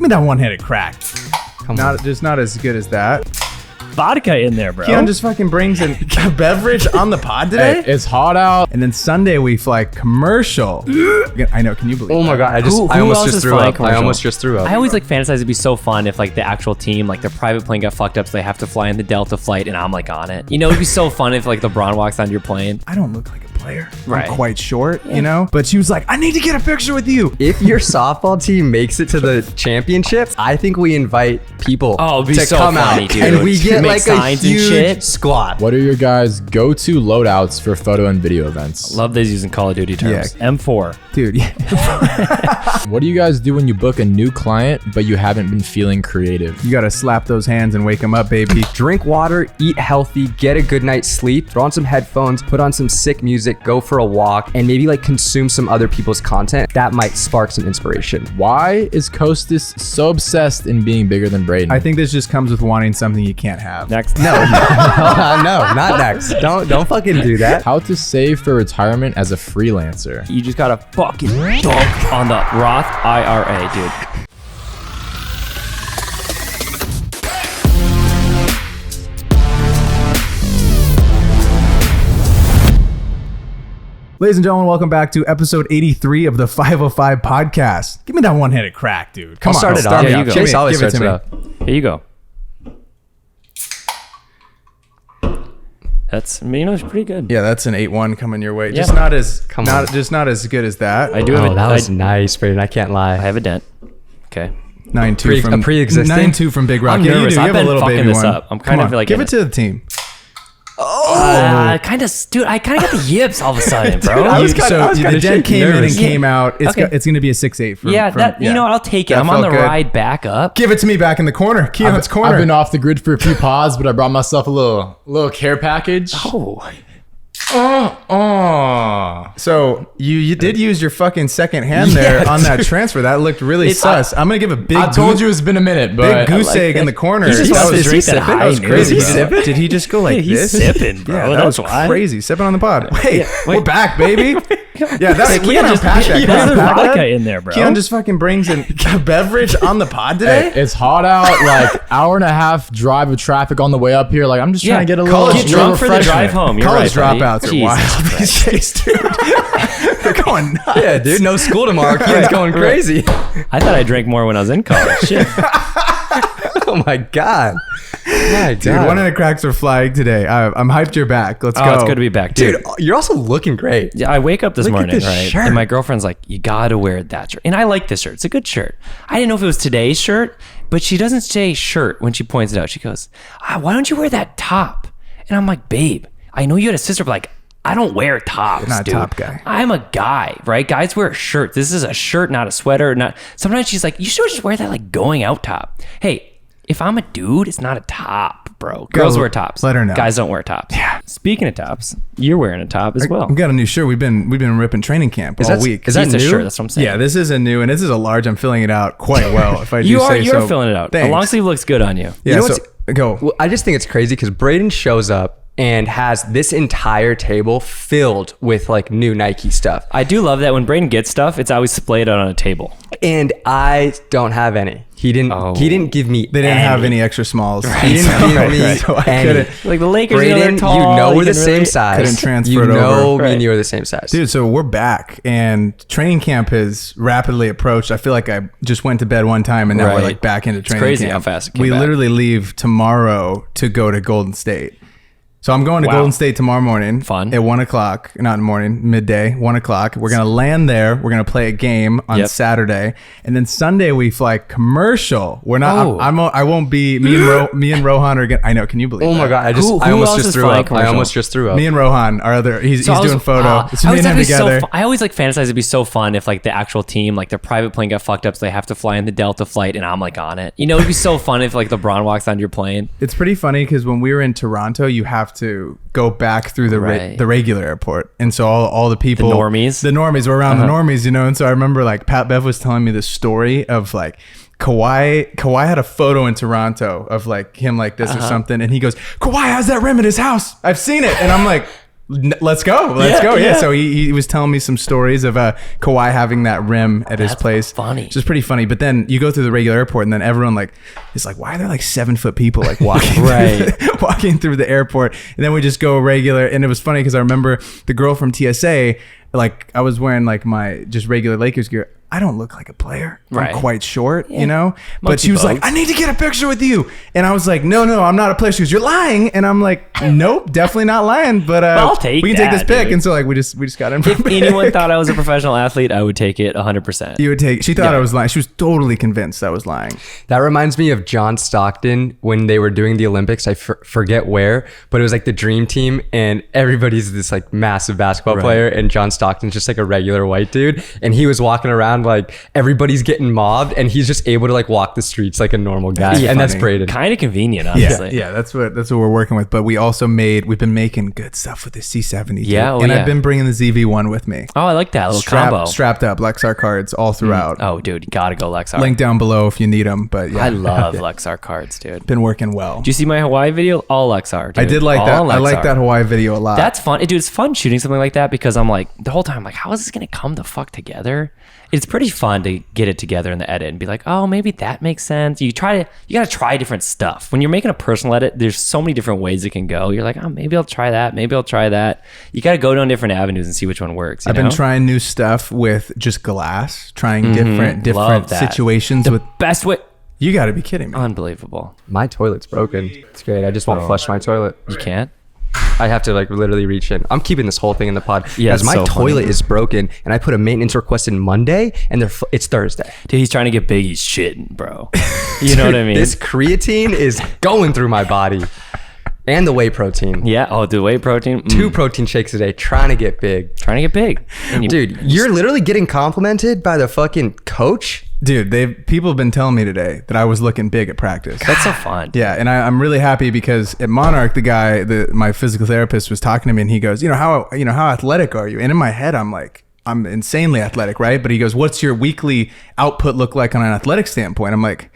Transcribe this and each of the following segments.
Give me that one-handed crack. Come on. Just not as good as that. Vodka in there, bro. Keon just fucking brings in a beverage on the pod today. Hey, it's hot out. And then Sunday we fly commercial. I know, can you believe Oh my god, I almost just threw up. I almost just threw up. I always like fantasize it'd be so fun if like the actual team, like their private plane got fucked up so they have to fly in the Delta flight and I'm like on it. You know, it'd be so fun if like LeBron walks on your plane. I don't look like a player. Right. I'm quite short, you know? But she was like, I need to get a picture with you. If your softball team makes it to the championships, I think we invite people Oh, it'd be to so come funny, out, dude. and we get Make like a signs and huge shit. squad. What are your guys' go-to loadouts for photo and video events? Love these using Call of Duty terms. Yeah. M4. Dude, yeah. What do you guys do when you book a new client, but you haven't been feeling creative? You gotta slap those hands and wake them up, baby. Drink water, eat healthy, get a good night's sleep, throw on some headphones, put on some sick music, go for a walk, and maybe like consume some other people's content. That might spark some inspiration. Why is Kostas so obsessed in being bigger than Braden? I think this just comes with wanting something you can't have. Next. No, no, not next. Don't fucking do that. How to save for retirement as a freelancer. You just gotta fucking dunk on the Roth IRA, dude. Ladies and gentlemen, welcome back to episode 83 of the 505 podcast. Give me that one-handed crack, dude. Come I'll on. start it start off. me Yeah, up. you go. Chase always Give it starts to it me. up. Here you go. That's, you know, it's pretty good. Yeah, that's an 8-1 coming your way. Yeah. Just not as on. just not as good as that. I do have Oh, that was nice, Braden. I can't lie. I have a dent. Okay. 9-2 from pre-existing? 9-2 from Big Rock. I'm Yeah, you nervous. do. You I've have a been little fucking baby this one. up. I'm Come kind of on, like give in it to the team. kind of, dude. I kind of got the yips all of a sudden, bro. Dude, I was The kinda dent came in and nervous. came out. It's Okay. it's going to be a 6-8. From, yeah, from, that you know what? I'll take it. That I'm on the felt good. ride back up. Give it to me back in the corner. Keon's corner. I've been off the grid for a few pods, but I brought myself a little care package. Oh, So you did use your fucking second hand there on that transfer. That looked really sus. I'm gonna give a big. I told you it's been a minute, but big goose egg in the corner. He just that wants to was drink that high That was noon, crazy. bro. Bro. Did he just go like he's this? sipping, bro. Yeah, that That's was why. crazy. Sipping on the pod. Wait, we're wait. back, baby. Yeah, that's we Keon can just- unpack that. Can there's we unpack vodka that? in there, bro. Keon just fucking brings in a beverage on the pod hey, today. it's hot out. Like hour and a half drive of traffic on the way up here. Like I'm just trying to get a little. college Get little drunk for the refreshment. drive home. You're College right, buddy. dropouts are Jesus wild Christ. these days, dude. They're going nuts. Yeah, dude, no school tomorrow. Keon's going crazy. I thought I drank more when I was in college. Shit. Oh my god. My Dude, god. one of the cracks are flying today. I'm hyped you're back. Let's Oh, go. it's good to be back, dude. Dude, you're also looking great. Yeah, I wake up this Look at morning, this right? shirt. And my girlfriend's like, you gotta wear that shirt. And I like this shirt. It's a good shirt. I didn't know if it was today's shirt, but she doesn't say shirt when she points it out. She goes, why don't you wear that top? And I'm like, babe, I know you had a sister, but like, I don't wear tops, Not a dude. top guy. I'm a guy, right? Guys wear a shirt. This is a shirt, not a sweater. Not. Sometimes she's like, you should just wear that like going out top. Hey, if I'm a dude, it's not a top, bro. Girls wear tops. let her know. Guys don't wear tops. Yeah. Speaking of tops, you're wearing a top as well. We got a new shirt. We've been ripping training camp all week. is that It's a new? shirt. That's what I'm saying. Yeah, this is a new, and this is a large. I'm filling it out quite well. If I do You say so. are filling it out. Thanks. A long sleeve looks good on you. Yeah. You know so go. Well, I just think it's crazy because Braden shows up and has this entire table filled with like new Nike stuff. I do love that when Braden gets stuff, it's always splayed out on a table. And I don't have any. He didn't Oh. he didn't give me They didn't have any extra smalls. He didn't give me So I any. couldn't. Like the Lakers, Braden, they're tall. we're the can same really- size. couldn't transfer you it know over. me and you are the same size. Dude, so we're back, and training camp has rapidly approached. I feel like I just went to bed one time, and now we're Right. like back into training crazy camp. how fast it came we back. literally leave tomorrow to go to Golden State. So I'm going to Wow. Golden State tomorrow morning. Fun. At 1 o'clock, not in the morning, midday, 1 o'clock. We're going to land there. We're going to play a game on Yep. Saturday. And then Sunday we fly commercial. We're not, Oh. I won't be, me and Rohan are going to, I know, can you believe Oh my that? god, Who I almost else just is threw flying up. I commercial? almost just threw up. Me and Rohan are other, he's So I was- doing photo. It's me and him that'd be so together. fun. I always like fantasize it'd be so fun if like the actual team, like their private plane got fucked up so they have to fly in the Delta flight and I'm like on it. You know, it'd be so fun if like LeBron walks on your plane. It's pretty funny because when we were in Toronto, you have to go back through the Right. the regular airport, and so all the people, The normies? were around the normies, you know. And so I remember like Pat Bev was telling me the story of like Kawhi had a photo in Toronto of like him like this or something, and he goes, Kawhi has that rim at his house. I've seen it, and I'm like. let's go. Yeah. So he was telling me some stories of Kawhi having that rim at his place. Funny. Which is pretty funny. But then you go through the regular airport, and then everyone like is like, why are there like 7-foot people like walking walking through the airport? And then we just go regular. And it was funny because I remember the girl from TSA. Like I was wearing like my just regular Lakers gear. I don't look like a player. Right. I'm quite short, Yeah. you know? But she was like, I need to get a picture with you. And I was like, no, I'm not a player. She goes, you're lying. And I'm like, nope, definitely not lying. But I'll take we can take this that, pic. dude. And so like we just got in. If anyone thought I was a professional athlete, I would take it 100%. You would take. She thought I was lying. She was totally convinced I was lying. That reminds me of John Stockton when they were doing the Olympics. I forget where, but it was like the dream team, and everybody's this like massive basketball player, and John Stockton's just like a regular white dude, and he was walking around like everybody's getting mobbed, and he's just able to like walk the streets like a normal guy, and that's Braden. Kind of convenient, honestly. Yeah, that's what we're working with. But we've been making good stuff with the C70. Yeah, and I've been bringing the ZV1 with me. Oh, I like that little combo. Strapped up, Lexar cards all throughout. Oh, dude, you gotta go Lexar. Link down below if you need them. But yeah, I love Lexar cards, dude. been working well. Did you see my Hawaii video? All Lexar, dude. I did like that. All I like Lexar. that Hawaii video a lot. That's fun. Dude, it's fun shooting something like that because I'm like, the whole time, I'm like, how is this going to come the fuck together? It's pretty fun to get it together in the edit and be like, oh, maybe that makes sense. You got to try different stuff. When you're making a personal edit, there's so many different ways it can go. You're like, oh, maybe I'll try that. Maybe I'll try that. You got to go down different avenues and see which one works. I've been trying new stuff with just glass, trying different Love that. situations with. Best way. You got to be kidding me. Unbelievable. My toilet's broken. It's great. I just won't flush my toilet. You can't? I have to like literally reach in. I'm keeping this whole thing in the pod. Yeah, Guys, my it's so toilet funny. is broken, and I put a maintenance request in Monday, and it's Thursday. Dude, he's trying to get big. He's shitting, bro. You know what I mean? This creatine is going through my body, and the whey protein. Yeah. Oh, the whey protein. 2 protein shakes a day, trying to get big. Trying to get big. And Dude, you're literally getting complimented by the fucking coach. Dude, people have been telling me today that I was looking big at practice. that's so fun. Yeah, and I'm really happy because at Monarch, the guy, my physical therapist was talking to me, and he goes, how athletic are you? And in my head, I'm like, I'm insanely athletic, right? But he goes, what's your weekly output look like on an athletic standpoint? I'm like,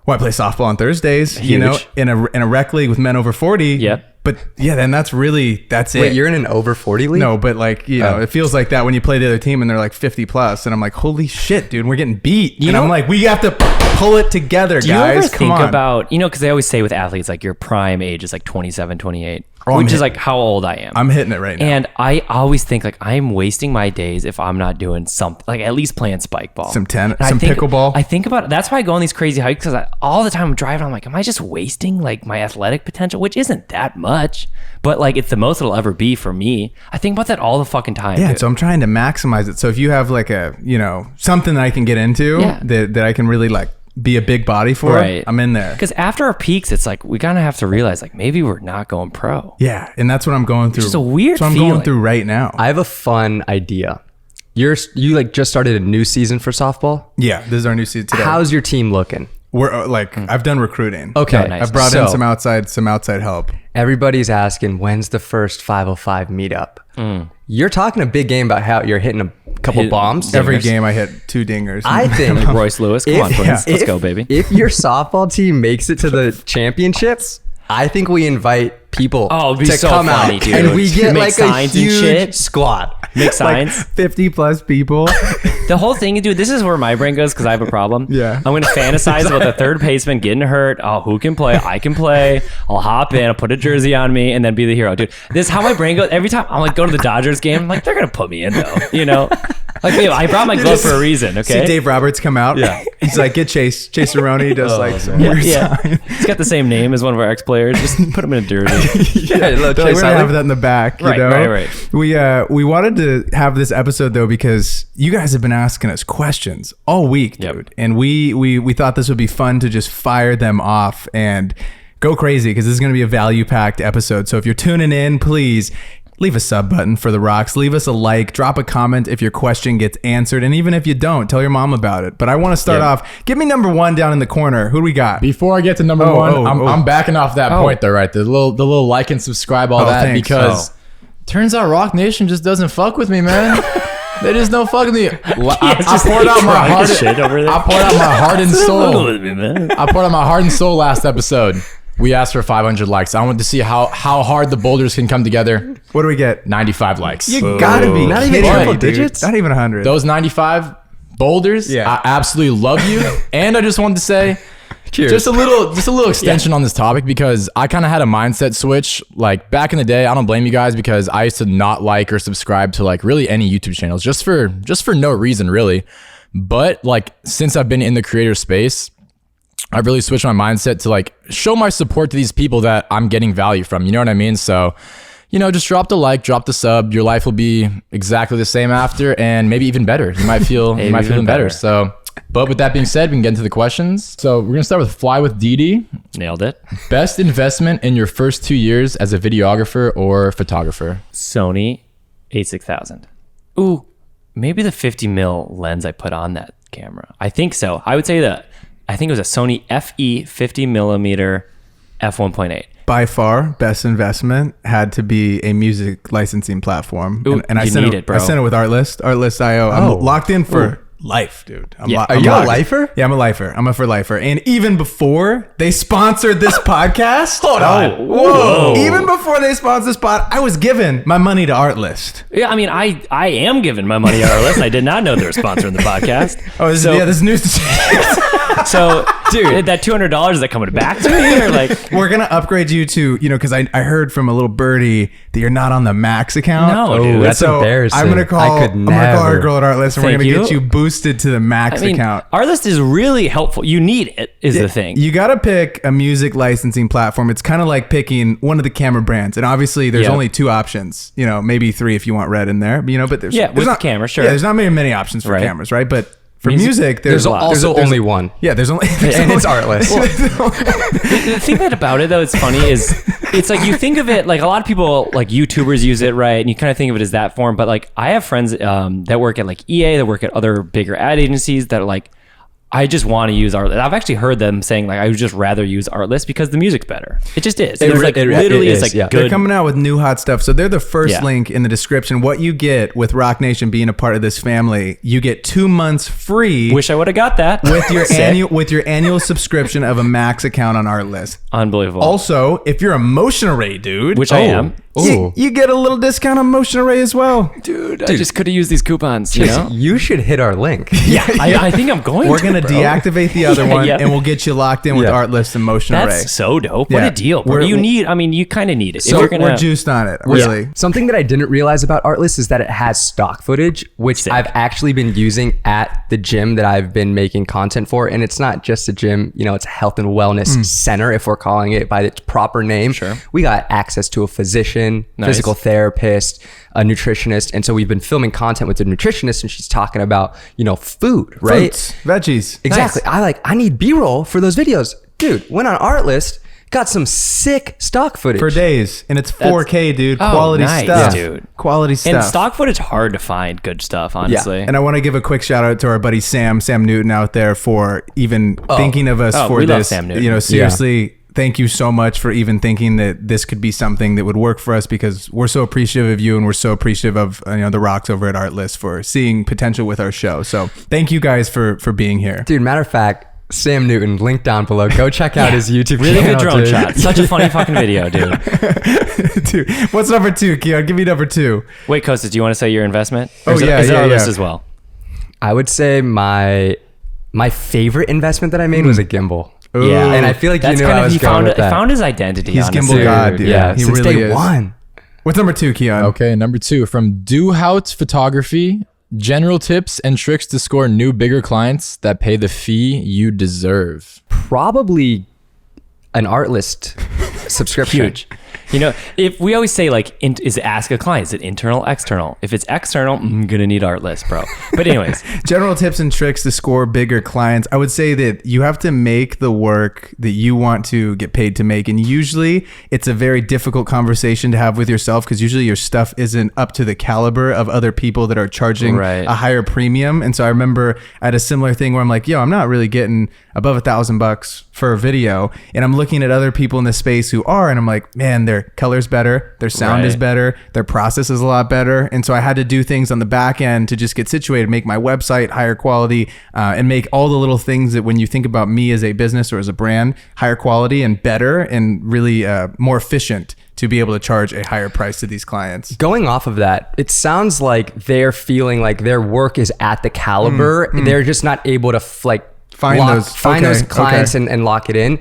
well, I play softball on Thursdays, Huge. in a rec league with men over 40. Yep. But yeah, then that's it. Wait, you're in an over 40 league? No, but like, it feels like that when you play the other team and they're like 50 plus, and I'm like, holy shit, dude, we're getting beat. I'm like, we have to pull it together, Do you guys. ever Come think on. about, because they always say with athletes, like your prime age is like 27, 28, Oh, which is like how old I am. I'm hitting it right now. And I always think like I'm wasting my days if I'm not doing something, like at least playing spike ball. Some And I think- pickleball. I think about it. That's why I go on these crazy hikes because all the time I'm driving, I'm like, am I just wasting like my athletic potential, which isn't that much, but like it's the most it'll ever be for me. I think about that all the fucking time. Yeah, dude. so I'm trying to maximize it. So if you have like something that I can get into Yeah. that I can really like be a big body for, Right. I'm in there. Because after our peaks, it's like we kind of have to realize like maybe we're not going pro. Yeah, and that's what I'm going through. is a weird That's what I'm feeling. going through right now. I have a fun idea. You like just started a new season for softball. Yeah, this is our new season today. How's your team looking? We're I've done recruiting. Okay, Oh, nice. I've brought in So- some outside help. Everybody's asking when's the first 505 meetup. You're talking a big game about how you're hitting a couple Hit- bombs. Every Dingers. game I hit 2 dingers. I think Like Royce Lewis, come on, Twins. Let's go, baby. If your softball team makes it to the championships, I think we invite people Oh, it'd be to so come funny, out, dude. and we get Make like a signs and huge shit. squad. Make signs. 50 plus people. The whole thing, dude, this is where my brain goes because I have a problem. Yeah. I'm going to fantasize about the third baseman getting hurt. Oh, who can play? I can play. I'll hop in, I'll put a jersey on me, and then be the hero. Dude, this is how my brain goes. Every time I'm like, go to the Dodgers game, I'm like, they're going to put me in, though. Like, babe, I brought my glove for a reason, okay? See Dave Roberts come out. Yeah. He's like, get Chase Aroni. He does like some weird sign. He's got the same name as one of our ex-players. Just put him in a jersey. Yeah, They're like, we're gonna have that in the back, Right, you know? right. We wanted to have this episode though because you guys have been asking us questions all week, dude, Yep. and we thought this would be fun to just fire them off and go crazy because this is going to be a value-packed episode. So if you're tuning in, please leave a sub button for the Rocks. Leave us a like. Drop a comment if your question gets answered, and even if you don't, tell your mom about it. But I want to start off. Give me number 1 down in the corner. Who do we got? Before I get to number one, I'm backing off that point though, right? The little like and subscribe, all that, thanks. because turns out Roc Nation just doesn't fuck with me, man. They just don't fuck with me. I poured out my heart. shit over there. I poured out my heart and Fuck soul. with me, man. I poured out my heart and soul last episode. We asked for 500 likes. I wanted to see how hard the boulders can come together. What do we get? 95 likes. You gotta be Not even kidding triple me, dude. digits? Not even 100. Those 95 boulders, Yeah. I absolutely love you. And I just wanted to say, Cheers. just a little extension on this topic, because I kind of had a mindset switch. Like back in the day, I don't blame you guys, because I used to not like or subscribe to like really any YouTube channels just for no reason really. But like since I've been in the creator space, I've really switched my mindset to like show my support to these people that I'm getting value from. You know what I mean? So, you know, just drop the like, drop the sub. Your life will be exactly the same after, and maybe even better. You might feel even better. So, but with that being said, we can get into the questions. So we're gonna start with Fly with Didi. Nailed it. Best investment in your first 2 years as a videographer or photographer? Sony a6000. Ooh, maybe the 50 mil lens I put on that camera. I think so. I would say I think it was a Sony FE 50 millimeter f1.8. By far, best investment had to be a music licensing platform. Ooh, and I you sent need it, it, bro. I sent it with Artlist, Artlist.io. I'm locked in for life, dude. Are you a lifer? Yeah, I'm a lifer. I'm a for lifer. And even before they sponsored this podcast, hold on. Whoa. Even before they sponsored this pod, I was giving my money to Artlist. Yeah, I mean, I am giving my money to Artlist. I did not know they were sponsoring the podcast. Oh, this is news to So, dude, that $200 is that coming back to me, or like? We're gonna upgrade you to, because I heard from a little birdie that you're not on the Max account. No, dude. Oh, that's So embarrassing. I'm gonna call our never. girl at Artlist, and we're Thank gonna you. get you boosted to the Max I mean, account. Artlist is really helpful. You need it, is the thing. You got to pick a music licensing platform. It's kind of like picking one of the camera brands. And obviously there's Yeah. only 2 options, maybe 3 if you want Red in there, but there's, Yeah, there's with not, the camera, sure. Yeah, there's not many options for Right. cameras, right? But for music, There's also only one. Yeah, there's only, And it's Artlist. The thing that about it though, it's funny is it's like you think of it like a lot of people like YouTubers use it, right? And you kind of think of it as that form. But like I have friends that work at like EA, that work at other bigger ad agencies that are like, I just want to use Artlist. I've actually heard them saying like I would just rather use Artlist because the music's better. It just is. It It's literally is is, like yeah. good. They're coming out with new hot stuff. So they're the first Yeah. link in the description. What you get with Roc Nation being a part of this family, you get 2 months free. Wish I would have got that with your Sick. annual subscription of a Max account on Artlist. Unbelievable. Also, if you're a Motion Array dude, Which I am. you get a little discount on Motion Array as well. Dude, I just could have used these coupons. You know? You should hit our link. Yeah, I think I'm going. We're gonna bro. deactivate the other Yeah, one, yeah. and we'll get you locked in with Yeah. Artlist and Motion Array. That's so dope. What Yeah. a deal, bro. We're- You need. I mean, you kind of need it. So if you're gonna, we're juiced on it, really. Something that I didn't realize about Artlist is that it has stock footage, which Sick. I've actually been using at the gym that I've been making content for. And it's not just a gym, it's a health and wellness center, if we're calling it by its proper name. Sure. We got access to a physician, Nice. physical therapist, a nutritionist. And so we've been filming content with the nutritionist, and she's talking about, food, right? Fruits, veggies. Exactly. Nice. I need B-roll for those videos. Dude, went on Artlist, got some sick stock footage. For days, and it's 4K, dude. Oh, Quality nice, stuff, dude. Quality stuff. and stock footage hard to find good stuff, honestly. And I want to give a quick shout out to our buddy Sam Newton out there for even thinking of us Oh, for we love this. Sam Newton. Seriously, thank you so much for even thinking that this could be something that would work for us, because we're so appreciative of you, and we're so appreciative of the Rocks over at Artlist for seeing potential with our show. So thank you guys for being here. Dude, matter of fact, Sam Newton, link down below. Go check out his YouTube Really channel. good drone dude. shot. Such a funny fucking video, dude. Dude, what's number 2, Keon? Give me number 2. Wait, Kostas, do you want to say your investment? Oh, Is it- yeah, is it yeah, our yeah. list as well? I would say my favorite investment that I made was a gimbal. Yeah, And I feel like that's you knew kind I of was he going found with that. found his identity. He's honestly. gimbal god, dude. Yeah, He since really day is. one. What's number 2, Keon? Okay, number 2 from Duhout Photography. General tips and tricks to score new, bigger clients that pay the fee you deserve. Probably an Artlist subscription. Huge. If we always say like, is ask a client, is it internal, external? If it's external, I'm gonna need Artlist, bro. But anyways, General tips and tricks to score bigger clients. I would say that you have to make the work that you want to get paid to make. And usually it's a very difficult conversation to have with yourself, because usually your stuff isn't up to the caliber of other people that are charging Right. a higher premium. And so I remember I had a similar thing where I'm like, I'm not really getting above $1,000 for a video, and I'm looking at other people in the space who are, and I'm like, man, their color's better, their sound is better, their process is a lot better. And so I had to do things on the back end to just get situated, make my website higher quality, and make all the little things that when you think about me as a business or as a brand, higher quality and better and really more efficient to be able to charge a higher price to these clients. Going off of that, it sounds like they're feeling like their work is at the caliber. They're just not able to find those clients and lock it in.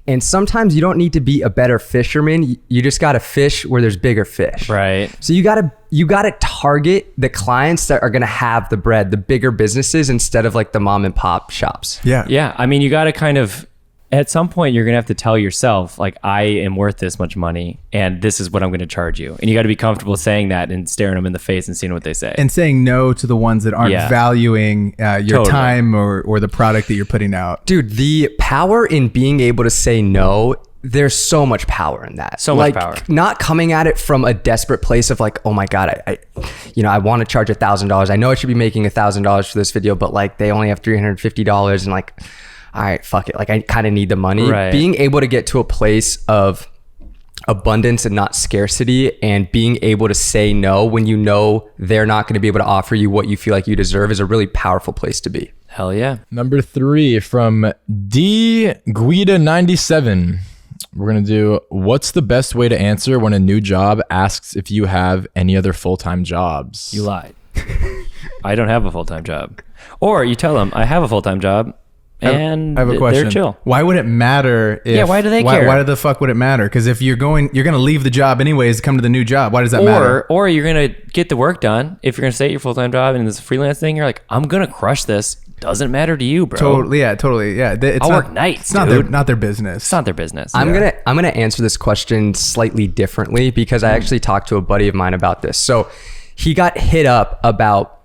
And sometimes you don't need to be a better fisherman. You just got to fish where there's bigger fish. Right. So you got to target the clients that are going to have the bread, the bigger businesses instead of like the mom and pop shops. Yeah. Yeah. I mean, you got to kind of, at some point you're going to have to tell yourself like, I am worth this much money and this is what I'm going to charge you. And you got to be comfortable saying that and staring them in the face and seeing what they say. And saying no to the ones that aren't valuing your time or the product that you're putting out. Dude, the power in being able to say no, there's so much power in that. So much power. Not coming at it from a desperate place of like, oh my God, I want to charge $1,000. I know I should be making $1,000 for this video, but like they only have $350 and like, all right, fuck it. Like I kind of need the money. Right. Being able to get to a place of abundance and not scarcity, and being able to say no when you know they're not going to be able to offer you what you feel like you deserve is a really powerful place to be. Hell yeah. Number 3 from D Guida 97. We're going to do, what's the best way to answer when a new job asks if you have any other full-time jobs? You lied. I don't have a full-time job. Or you tell them I have a full-time job. And I have a question. They're chill. Why would it matter? Why do they care? Why the fuck would it matter? Because if you're going to leave the job anyways to come to the new job. Why does that matter? Or you're going to get the work done. If you're going to stay at your full-time job and this freelance thing, you're like, I'm going to crush this. Doesn't matter to you, bro. Totally. Yeah. I'll work nights. It's not their business. It's not their business. I'm gonna answer this question slightly differently because I actually talked to a buddy of mine about this. So he got hit up about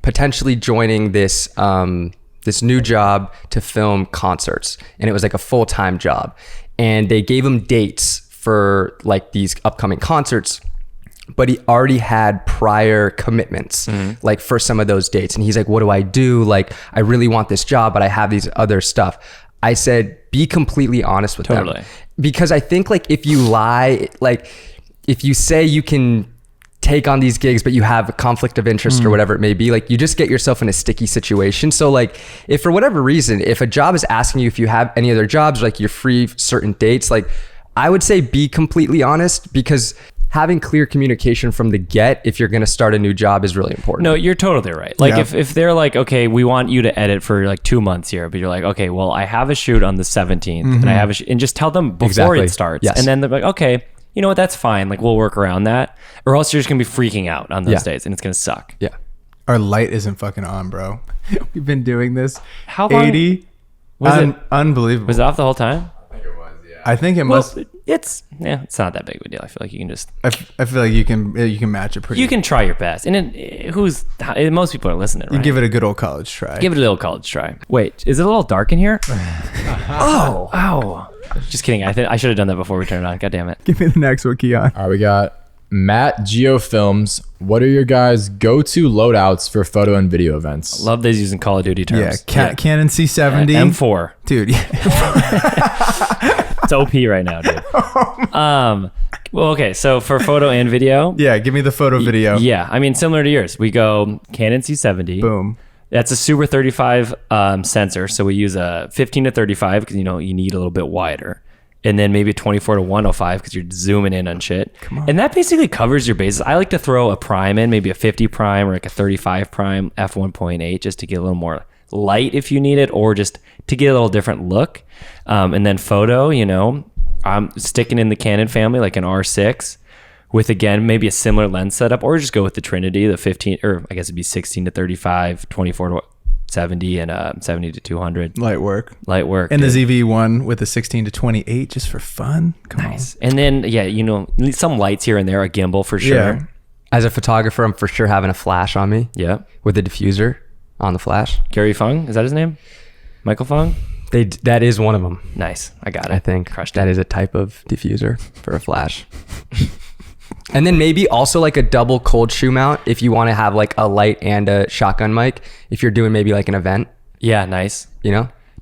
potentially joining this this new job to film concerts, and it was like a full-time job, and they gave him dates for like these upcoming concerts, but he already had prior commitments like for some of those dates, and he's like, what do I do? Like I really want this job, but I have these other stuff. I said, be completely honest with them, because I think like if you lie, like if you say you can take on these gigs but you have a conflict of interest or whatever it may be, like you just get yourself in a sticky situation. So like if for whatever reason, if a job is asking you if you have any other jobs, like you're free certain dates, like I would say be completely honest, because having clear communication from the get if you're going to start a new job is really important. No, you're totally right. Like if they're like, okay, we want you to edit for like 2 months here, but you're like, okay, well I have a shoot on the 17th and I have and just tell them before it starts. Yes. And then they're like, okay, you know what, that's fine. Like we'll work around that, or else you're just gonna be freaking out on those days and it's gonna suck. Yeah. Our light isn't fucking on, bro. We've been doing this. How long? 80. Was it unbelievable? Was it off the whole time? I think it must. It's not that big of a deal. I feel like you can just. I feel like you can match it pretty. You can try your best, and most people are listening. Right? You give it a good old college try. Give it a little college try. Wait, is it a little dark in here? Ow! Just kidding. I should have done that before we turned it on. God damn it. Give me the next one, Keon. All right, we got Matt Geo Films. What are your guys' go-to loadouts for photo and video events? Love these using Call of Duty terms. Yeah, Canon C70. M4. Dude, It's OP right now, dude. Well, okay, so for photo and video. Yeah, give me the photo video. Yeah, I mean, similar to yours. We go Canon C70. Boom. That's a Super 35 sensor. So we use a 15 to 35 because, you need a little bit wider. And then maybe a 24 to 105 because you're zooming in on shit. Come on. And that basically covers your bases. I like to throw a prime in, maybe a 50 prime or like a 35 prime f1.8 just to get a little more light if you need it, or just to get a little different look. And then photo, I'm sticking in the Canon family, like an R6 with, again, maybe a similar lens setup, or just go with the Trinity, the 15, or I guess it'd be 16 to 35, 24 to 70, and 70 to 200. Light work. dude. And the ZV-1 with the 16 to 28 just for fun. Come on. And then, some lights here and there, a gimbal for sure. Yeah. As a photographer, I'm for sure having a flash on me. Yeah. With a diffuser on the flash. Gary Fung, is that his name? Michael Fung? That is one of them. Nice. I got it. I think Crushed that it. is a type of diffuser for a flash. And then maybe also like a double cold shoe mount if you want to have like a light and a shotgun mic if you're doing maybe like an event. Yeah, nice.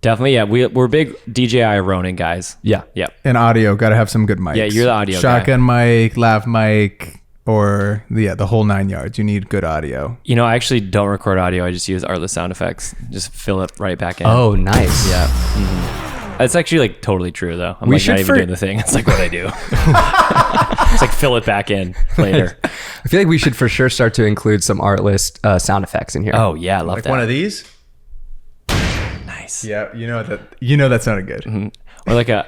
Definitely, yeah. We're big DJI Ronin guys. Yeah. Yep. And audio, got to have some good mics. Yeah, you're the audio guy. Shotgun mic, lav mic, or the whole 9 yards. You need good audio. You know, I actually don't record audio. I just use Artlist sound effects. Just fill it right back in. Oh, nice. Yeah. Mm-hmm. It's actually like totally true though. I'm We like should not even doing the thing. It's like what I do. It's like fill it back in later. I feel like we should for sure start to include some Artlist sound effects in here. Oh yeah, I love Like that. one of these? Nice. Yeah, you know that sounded good. Or like a,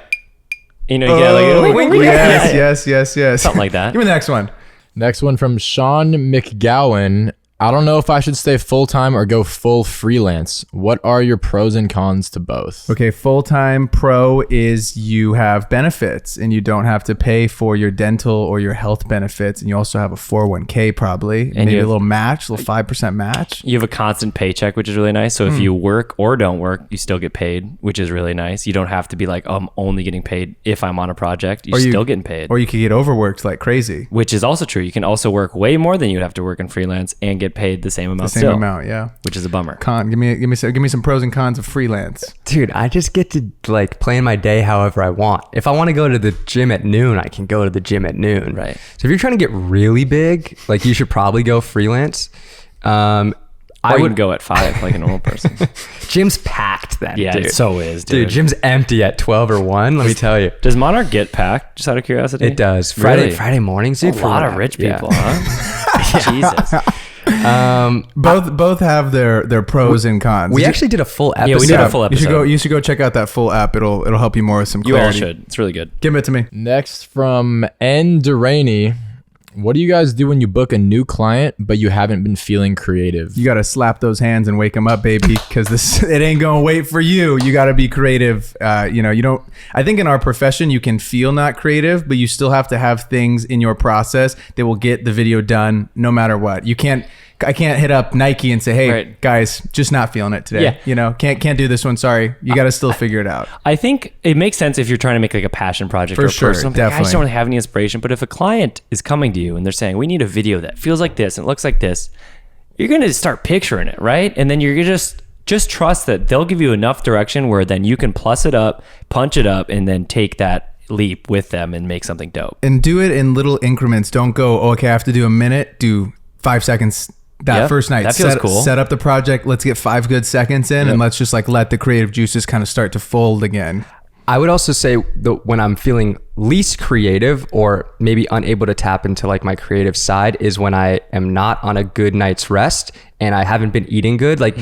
you know, yeah, like wink, wink, yes. something like that. Give me the next one. Next one from Sean McGowan. I don't know if I should stay full-time or go full freelance. What are your pros and cons to both? Okay, full-time pro is you have benefits and you don't have to pay for your dental or your health benefits, and you also have a 401k probably, And maybe you a have- little match, a little 5% match. You have a constant paycheck, which is really nice. So if you work or don't work, you still get paid, which is really nice. You don't have to be like, oh, I'm only getting paid if I'm on a project. You're still getting paid, Or you could get overworked like crazy. which is also true. You can also work way more than you'd have to work in freelance and get paid the same amount. Same still, amount, yeah. which is a bummer. Give me some pros and cons of freelance. Dude, I just get to like plan my day however I want. If I want to go to the gym at noon, I can go to the gym at noon. Right. So if you're trying to get really big, like you should probably go freelance. I I would would go at 5 like a normal person. Gym's packed then. Yeah, dude. it so is, Dude, dude. gym's empty at 12 or 1. Let me tell you. Does Monarch get packed? Just out of curiosity. It does. Really? Friday mornings, A dude. lot of rich Yeah. people, huh? Jesus. Both have their pros and cons. We actually did a full episode. Yeah, we did a full episode. You should go check out that full app. It'll help you more with some You all clarity. should. It's really good. Give it to me. Next from N. Duraney. What do you guys do when you book a new client, but you haven't been feeling creative? You got to slap those hands and wake them up, baby, because it ain't gonna wait for you. You got to be creative. You don't. I think in our profession you can feel not creative, but you still have to have things in your process that will get the video done no matter what. I can't hit up Nike and say, hey, Right. guys, just not feeling it today. Yeah. Can't do this one. Sorry. You got to still figure it out. I think it makes sense if you're trying to make like a passion project For or a sure, personal thing. I just definitely. don't really have any inspiration. But if a client is coming to you and they're saying, we need a video that feels like this and looks like this, you're going to start picturing it, right? And then you're going to just trust that they'll give you enough direction where then you can plus it up, punch it up, and then take that leap with them and make something dope. And do it in little increments. Don't go, okay, I have to do a minute, do 5 seconds that Yep, first night. that feels cool. Set up the project. Let's get 5 good seconds in, and let's just like let the creative juices kind of start to fold again. I would also say that when I'm feeling least creative or maybe unable to tap into like my creative side is when I am not on a good night's rest and I haven't been eating good. Like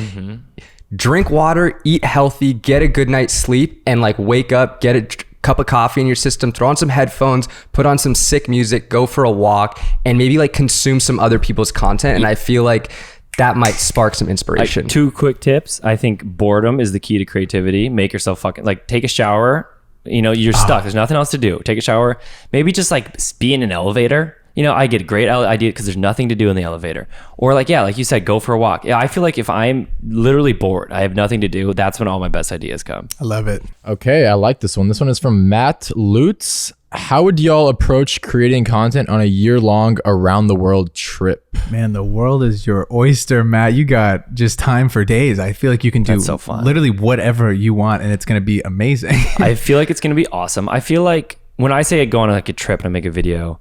drink water, eat healthy, get a good night's sleep, and like wake up, get a cup of coffee in your system, throw on some headphones, put on some sick music, go for a walk, and maybe like consume some other people's content. And I feel like that might spark some inspiration. 2 quick tips. I think boredom is the key to creativity. Make yourself fucking take a shower. You're stuck. There's nothing else to do. Take a shower. Maybe just like be in an elevator. I get a great idea because there's nothing to do in the elevator. Or like you said, go for a walk. Yeah, I feel like if I'm literally bored, I have nothing to do, that's when all my best ideas come. I love it. Okay, I like this one. This one is from Matt Lutz. How would y'all approach creating content on a year-long around-the-world trip? Man, the world is your oyster, Matt. You got just time for days. I feel like you can do That's so fun. literally whatever you want, and it's going to be amazing. I feel like it's going to be awesome. I feel like when I say I go on like a trip and I make a video,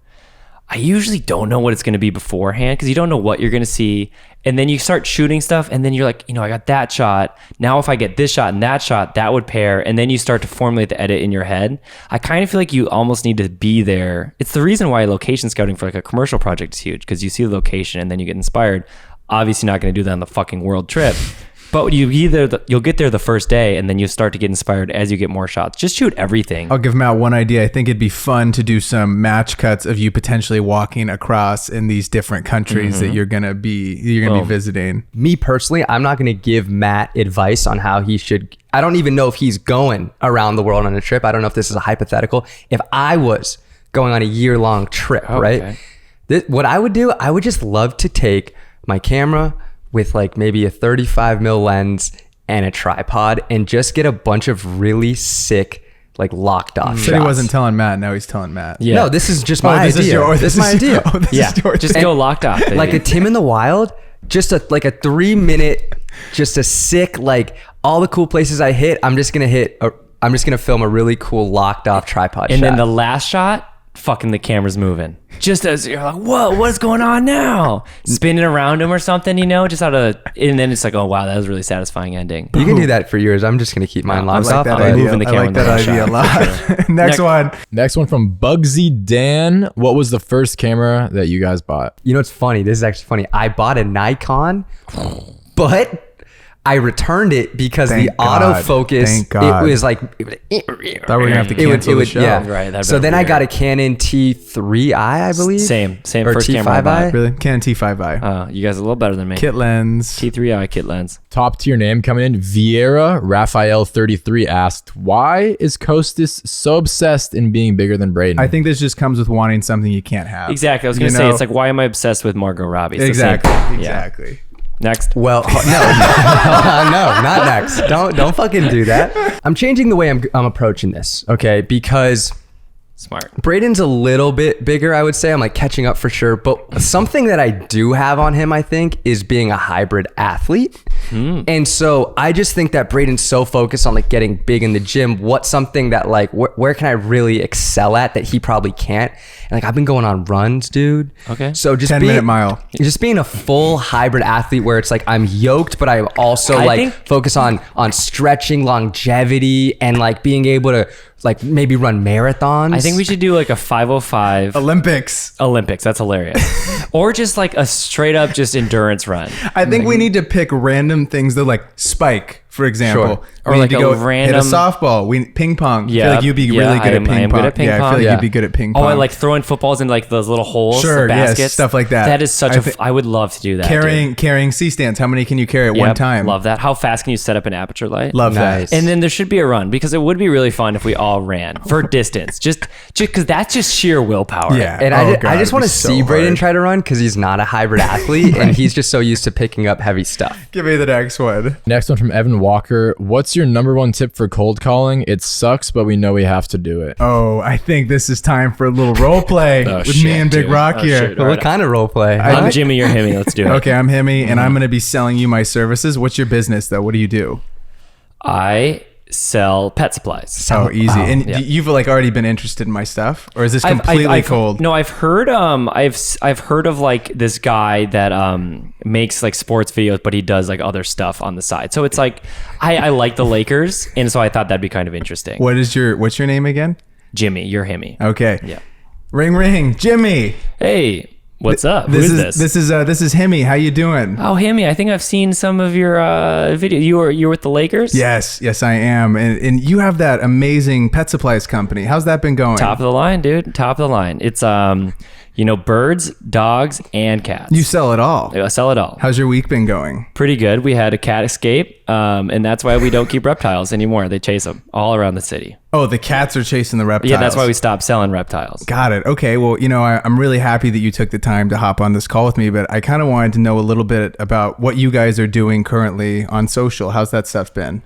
I usually don't know what it's going to be beforehand because you don't know what you're going to see. And then you start shooting stuff and then you're like, I got that shot. Now if I get this shot and that would pair. And then you start to formulate the edit in your head. I kind of feel like you almost need to be there. It's the reason why location scouting for like a commercial project is huge because you see the location and then you get inspired. Obviously not going to do that on the fucking world trip. But you'll get there the first day and then you start to get inspired as you get more shots. Just shoot everything. I'll give Matt one idea. I think it'd be fun to do some match cuts of you potentially walking across in these different countries that you're gonna be visiting. Me personally, I'm not going to give Matt advice on how he should. I don't even know if he's going around the world on a trip. I don't know if this is a hypothetical. If I was going on a year-long trip, right? What I would do, I would just love to take my camera with like maybe a 35 mil lens and a tripod and just get a bunch of really sick like locked off shots. Said he wasn't telling Matt. Now he's telling Matt. Yeah. No, this is just my this idea. is This is my idea. Just go locked off. Like a Tim in the Wild, just a 3 minute, just a sick like all the cool places I hit, I'm just gonna film a really cool locked off tripod And shot. then the last shot, fucking the camera's moving. Just as you're like, whoa, what's going on now? Spinning around him or something, just out of, and then it's like, oh wow, that was a really satisfying ending. You can do that for yours. I'm just gonna keep mine I locked like off. that but- idea. moving the I camera like in the that next idea a shot. lot. Next one. Next one from Bugsy Dan. What was the first camera that you guys bought? You know, it's funny. This is actually funny. I bought a Nikon, but I returned it because Thank the God. autofocus, Thank God. it was like, Thought we were gonna have to cancel the show. yeah. Right, that'd So be then I weird. got a Canon T3i, I believe. Same Or first camera I T5i? bought. Really? Canon T5i. You guys are a little better than me. Kit lens. T3i kit lens. Top tier name coming in. Vieira Raphael 33 asked, why is Kostas so obsessed in being bigger than Braden? I think this just comes with wanting something you can't have. Exactly. I was You gonna say, know? it's like, why am I obsessed with Margot Robbie? It's the same Exactly. thing. Yeah. Exactly. Next. Well, no, no, not next. Don't fucking do that. I'm changing the way I'm approaching this, okay? Because Smart. Braden's a little bit bigger, I would say. I'm like catching up for sure. But something that I do have on him, I think, is being a hybrid athlete. And so I just think that Braden's so focused on like getting big in the gym. What's something that like, where can I really excel at that he probably can't? And like, I've been going on runs, dude. Okay. So just 10-minute mile. Just being a full hybrid athlete where it's like I'm yoked, but I'm also I like think- focus on stretching, longevity, and like being able to like maybe run marathons. I think we should do like a 505 Olympics. Olympics. That's hilarious. Or just like a straight up just endurance run. I think we need to pick random things that like spike, for example. Sure. Or We need like to a go random- hit a softball. Ping pong. I Yeah, feel like you'd be yeah, really good I at ping am pong. good at ping Yeah, I feel pong. like Yeah. you'd be good at ping pong. Oh, I like throwing footballs in like those little holes, Sure, the yes, baskets, stuff like that. That is such I I would love to do that. dude. carrying C-stands. How many can you carry at one Yep, time? Love that. How fast can you set up an aperture light? Love Nice. that. And then there should be a run because it would be really fun if we all ran for distance. Just because that's just sheer willpower. Yeah. And Oh, I God, just it'd want be to so see Braden hard. try to run because he's not a hybrid athlete and he's just so used to picking up heavy stuff. Give me the next one. Next one from Evan Walker. What's your number one tip for cold calling? It sucks, but we know we have to do it. Oh, I think this is time for a little role play Oh, with shit, me and Big dude. Rock Oh, here. shit. But what kind of role play? I'm Jimmy, you're Himmy. Let's do it. Okay, I'm Himmy, and I'm going to be selling you my services. What's your business, though? What do you do? I sell pet supplies. Oh, easy. And yeah. you've like already been interested in my stuff, or is this completely I've- cold? No, I've heard. I've heard of like this guy that makes like sports videos, but he does like other stuff on the side. So it's like I like the Lakers, and so I thought that'd be kind of interesting. What's your name again? Jimmy, you're Himmy. Okay. Yeah. Ring ring, Jimmy. Hey, what's up? This Who is is this? this is Himmy. How you doing? Oh, Himmy, I think I've seen some of your video. You were with the Lakers? Yes, I am. And you have that amazing pet supplies company. How's that been going? Top of the line, dude. Top of the line. It's birds, dogs, and cats. You sell it all. I sell it all. How's your week been going? Pretty good. We had a cat escape, and that's why we don't keep reptiles anymore. They chase them all around the city. Oh, the cats are chasing the reptiles. Yeah, that's why we stopped selling reptiles. Got it. Okay. Well, I'm really happy that you took the time to hop on this call with me, but I kind of wanted to know a little bit about what you guys are doing currently on social. How's that stuff been?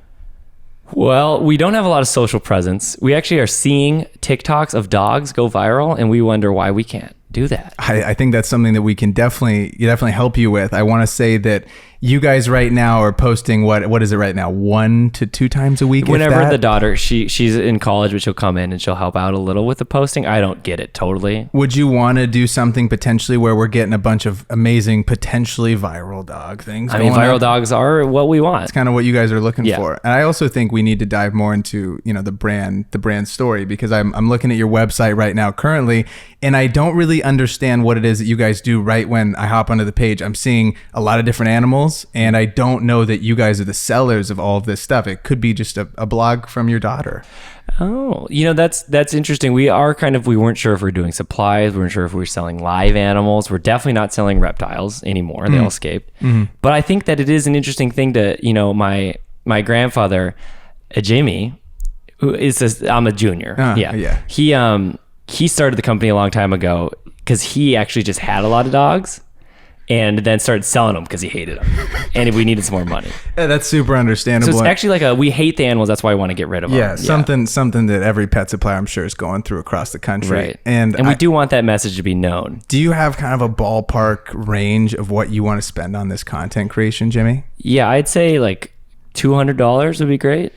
Well, we don't have a lot of social presence. We actually are seeing TikToks of dogs go viral, and we wonder why we can't do that. I think that's something that we can definitely help you with. I want to say that you guys right now are posting what is it right now? 1 to 2 times a week? if Whenever that? the daughter, she's in college, but she'll come in and she'll help out a little with the posting. I don't get it totally. Would you want to do something potentially where we're getting a bunch of amazing, potentially viral dog things? I mean, going viral on? dogs are what we want. It's kind of what you guys are looking Yeah. for. And I also think we need to dive more into, the brand story, because I'm looking at your website right now currently, and I don't really understand what it is that you guys do. Right when I hop onto the page, I'm seeing a lot of different animals, and I don't know that you guys are the sellers of all of this stuff. It could be just a blog from your daughter. Oh, that's interesting. We weren't sure if we're doing supplies. We weren't sure if we were selling live animals. We're definitely not selling reptiles anymore. They all escaped. But I think that it is an interesting thing to, my grandfather, Jimmy, I'm a junior. Yeah. He started the company a long time ago because he actually just had a lot of dogs and then started selling them because he hated them and we needed some more money. Yeah, that's super understandable. So it's actually we hate the animals. That's why we want to get rid of them. yeah, something that every pet supplier, I'm sure, is going through across the country. Right. And we do want that message to be known. Do you have kind of a ballpark range of what you want to spend on this content creation, Jimmy? Yeah, I'd say like $200 would be great.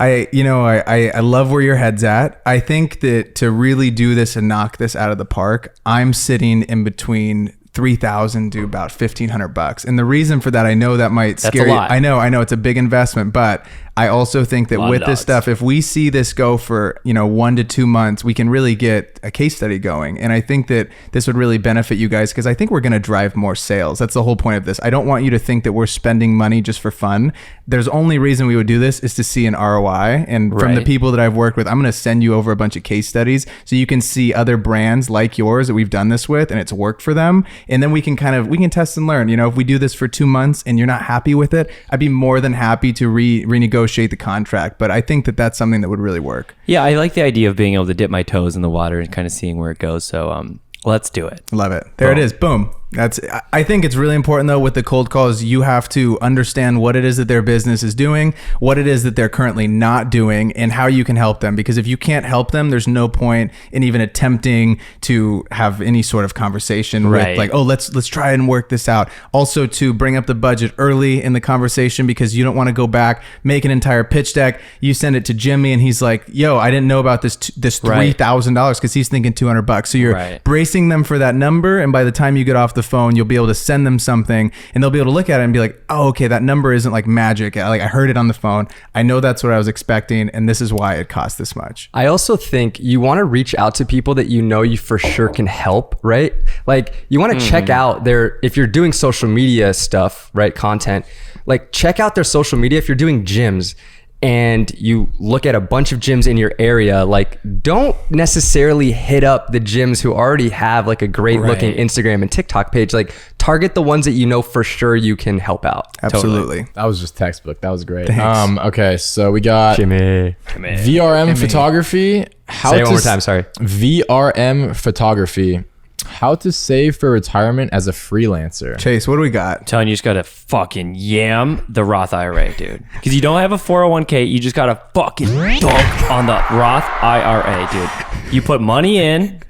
I love where your head's at. I think that to really do this and knock this out of the park, I'm sitting in between 3,000 to about $1,500. And the reason for that, I know that might scare you. I know it's a big investment, but I also think that with this stuff, if we see this go for, 1 to 2 months, we can really get a case study going. And I think that this would really benefit you guys because I think we're going to drive more sales. That's the whole point of this. I don't want you to think that we're spending money just for fun. There's only reason we would do this is to see an ROI. And from the people that I've worked with, I'm going to send you over a bunch of case studies so you can see other brands like yours that we've done this with and it's worked for them. And then we can test and learn. If we do this for 2 months and you're not happy with it, I'd be more than happy to renegotiate the contract. But I think that that's something that would really work. Yeah, I like the idea of being able to dip my toes in the water and kind of seeing where it goes. So let's do it. Love it. There it is. Boom. I think it's really important though with the cold calls, you have to understand what it is that their business is doing, what it is that they're currently not doing, and how you can help them. Because if you can't help them, there's no point in even attempting to have any sort of conversation with like, oh, let's try and work this out. Also to bring up the budget early in the conversation because you don't want to go back, make an entire pitch deck. You send it to Jimmy and he's like, yo, I didn't know about this $3,000 because he's thinking $200. So you're bracing them for that number. And by the time you get off the phone, you'll be able to send them something and they'll be able to look at it and be like, oh, okay, that number isn't like magic. Like I heard it on the phone. I know that's what I was expecting. And this is why it costs this much. I also think you want to reach out to people that you for sure can help, right? Like you want to check out if you're doing social media stuff, right? Content, like check out their social media. If you're doing gyms, and you look at a bunch of gyms in your area, like don't necessarily hit up the gyms who already have like a great looking Instagram and TikTok page. Like target the ones that for sure you can help out. Absolutely. Totally. That was just textbook. That was great. Thanks. Okay, so we got Jimmy. VRM photography. Say it one more time, sorry. VRM photography. How to save for retirement as a freelancer. Chase, what do we got? I'm telling you, just gotta fucking yam the Roth IRA, dude. Because you don't have a 401k, you just gotta fucking dunk on the Roth IRA, dude. You put money in,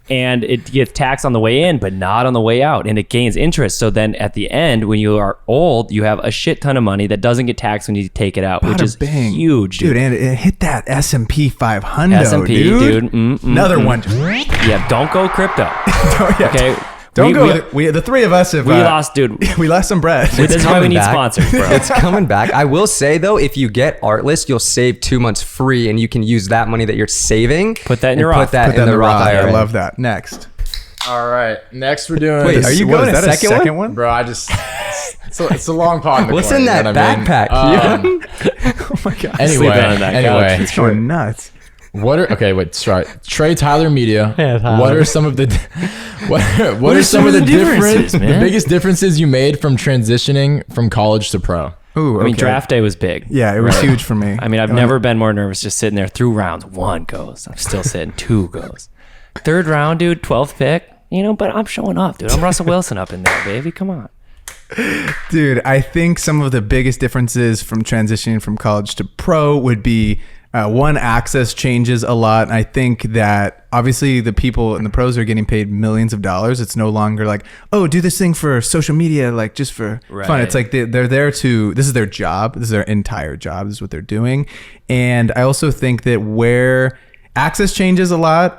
and it gets taxed on the way in, but not on the way out, and it gains interest. So then at the end, when you are old, you have a shit ton of money that doesn't get taxed when you take it out, which is huge, dude. And it hit that S&P 500, S&P, dude. Another one. Yeah, don't go crypto. Okay. Don't go. The three of us have. We lost, dude. We lost some bread. This is why we need sponsors, bro. It's coming back. I will say though, if you get Artlist, you'll save 2 months free, and you can use that money that you're saving. Put that in your Roth. Put that in the Roth IRA. I love that. Next. All right. Next, we're doing. Wait, are you going a second one? Bro, it's a long pod in the What's corner, in that backpack? Oh my god. Anyway, it's going nuts. Trey Tyler Media. Yeah, Tyler. What are some of the what are some of the biggest differences you made from transitioning from college to pro? Ooh, okay. I mean, draft day was big. Yeah, it was huge for me. I mean, I've never been more nervous just sitting there through rounds. 1 goes. I'm still sitting. 2 goes. 3rd round, dude, 12th pick. But I'm showing off, dude. I'm Russell Wilson up in there, baby. Come on. Dude, I think some of the biggest differences from transitioning from college to pro would be one, access changes a lot. I think that obviously the people in the pros are getting paid millions of dollars. It's no longer like, oh, do this thing for social media, like just for fun. It's like they're there to, this is their job. This is their entire job. This is what they're doing. And I also think that where access changes a lot,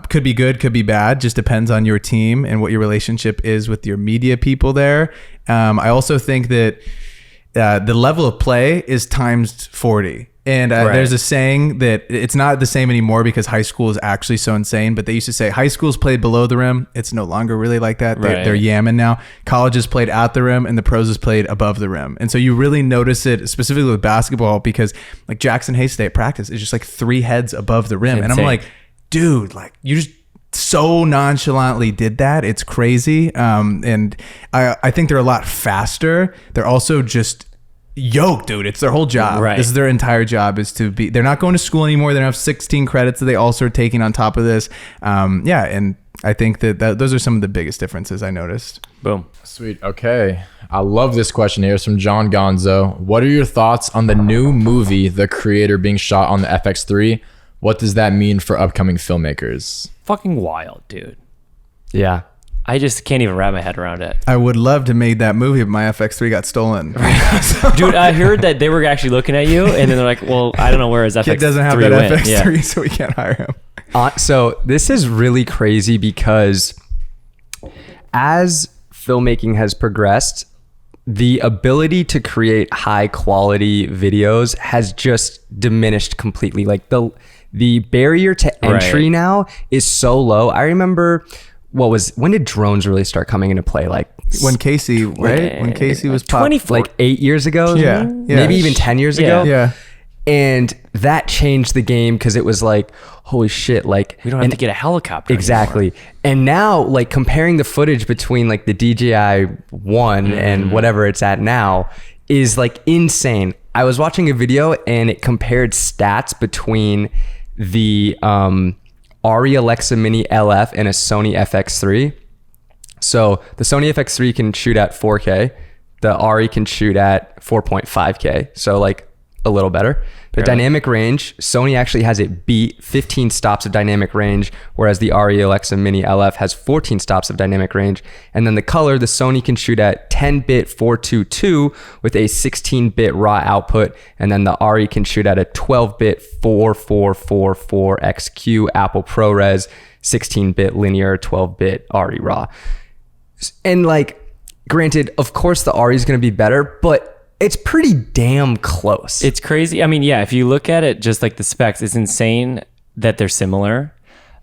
could be good, could be bad, just depends on your team and what your relationship is with your media people there. I also think that the level of play is times 40. And there's a saying that it's not the same anymore because high school is actually so insane. But they used to say high school's played below the rim. It's no longer really like that. They're yamming now. College is played at the rim and the pros is played above the rim. And so you really notice it specifically with basketball because like Jackson Hayes State practice is just like 3 heads above the rim. And I'm like, dude, like you just so nonchalantly did that. It's crazy. And I think they're a lot faster. They're also just yoked, dude. It's their whole job. This is their entire job, is to be, they're not going to school anymore. They don't have 16 credits that they also are taking on top of this. And I think that those are some of the biggest differences I noticed. Boom. Sweet. Okay. I love this question here. It's from John Gonzo. What are your thoughts on the new movie, The Creator, being shot on the FX3? What does that mean for upcoming filmmakers? Fucking wild, dude. Yeah. I just can't even wrap my head around it. I would love to make that movie, but my FX3 got stolen. Dude, I heard that they were actually looking at you, and then they're like, well, I don't know where his FX3 Kid doesn't have that went. FX3, so we can't hire him. So this is really crazy because as filmmaking has progressed, the ability to create high quality videos has just diminished completely. Like the barrier to entry now is so low. I remember when did drones really start coming into play? Like When Casey, right? When Casey was pop, 24. like 8 years ago? Yeah. Maybe even 10 years ago? yeah. And that changed the game because it was like, holy shit, like We don't have to get a helicopter exactly anymore. And now like comparing the footage between like the DJI one and whatever it's at now is like insane. I was watching a video and it compared stats between the Arri Alexa Mini LF and a Sony FX3. So the Sony FX3 can shoot at 4K, the Arri can shoot at 4.5K, so like a little better. The dynamic range, Sony actually has it beat 15 stops of dynamic range, whereas the Arri Alexa Mini LF has 14 stops of dynamic range. And then the color, the Sony can shoot at 10-bit 422 with a 16-bit raw output, and then the Arri can shoot at a 12-bit 4444XQ Apple ProRes, 16-bit linear, 12-bit Arri raw. And like, granted, of course the Arri is going to be better, but it's pretty damn close. It's crazy. I mean, yeah, if you look at it, just like the specs, it's insane that they're similar.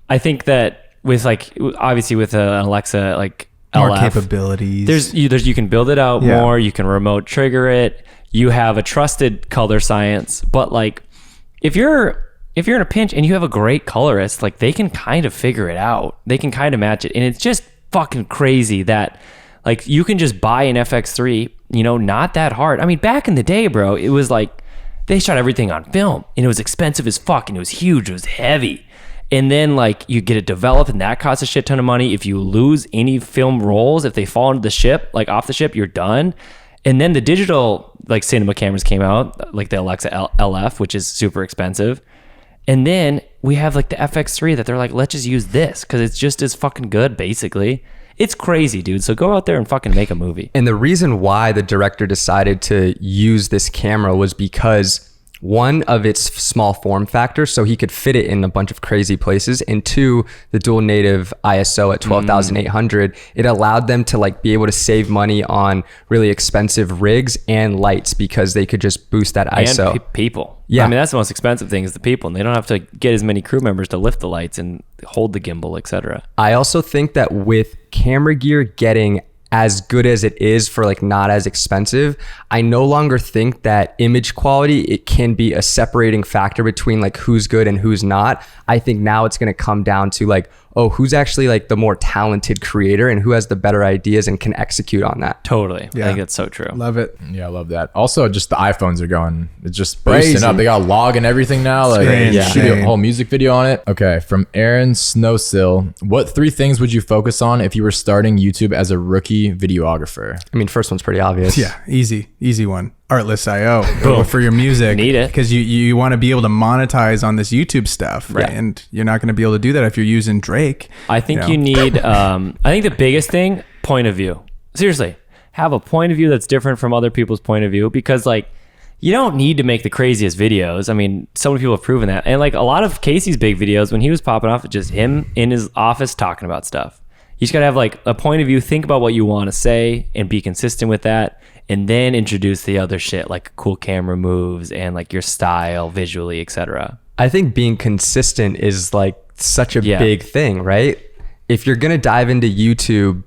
I think that with like, obviously with an Alexa, like More LF, capabilities. you can build it out Yeah. more. You can remote trigger it. You have a trusted color science, but like if you're in a pinch and you have a great colorist, like they can kind of figure it out. They can kind of match it. And it's just fucking crazy that like you can just buy an FX3, not that hard. I mean, back in the day, bro, it was like they shot everything on film and it was expensive as fuck and it was huge. It was heavy. And then like you get it developed and that costs a shit ton of money. If you lose any film rolls, if they fall into the ship, like off the ship, you're done. And then the digital like cinema cameras came out, like the Alexa LF, which is super expensive. And then we have like the FX3 that they're like, let's just use this because it's just as fucking good, basically. It's crazy, dude. So go out there and fucking make a movie. And the reason why the director decided to use this camera was because one of its small form factor, so he could fit it in a bunch of crazy places, and two, the dual native ISO at 12,800, it allowed them to like be able to save money on really expensive rigs and lights because they could just boost that ISO. And people. Yeah. I mean, that's the most expensive thing is the people, and they don't have to get as many crew members to lift the lights and hold the gimbal, etc. I also think that with camera gear getting as good as it is for like not as expensive, I no longer think that image quality, it can be a separating factor between like who's good and who's not. I think now it's going to come down to like, oh, who's actually like the more talented creator and who has the better ideas and can execute on that. Totally. Yeah. I think that's so true. Love it. Yeah, I love that. Also, just the iPhones are going, it's just Crazy. boosting up. They got log and everything now. Like, Insane. you should do a whole music video on it. Okay, from Aaron Snowsill. What 3 things would you focus on if you were starting YouTube as a rookie videographer? I mean, first one's pretty obvious. Yeah, easy one. Artlist.io Go for your music. Need it. Because you want to be able to monetize on this YouTube stuff, right? Yeah. And you're not going to be able to do that if you're using Drake. I think you need, I think the biggest thing, point of view. Seriously, have a point of view that's different from other people's point of view because like, you don't need to make the craziest videos. I mean, so many people have proven that. And like a lot of Casey's big videos, when he was popping off, it's just him in his office talking about stuff. You just got to have like a point of view, think about what you want to say and be consistent with that. And then introduce the other shit like cool camera moves and like your style visually, etc. I think being consistent is like such a big thing, right? If you're going to dive into YouTube,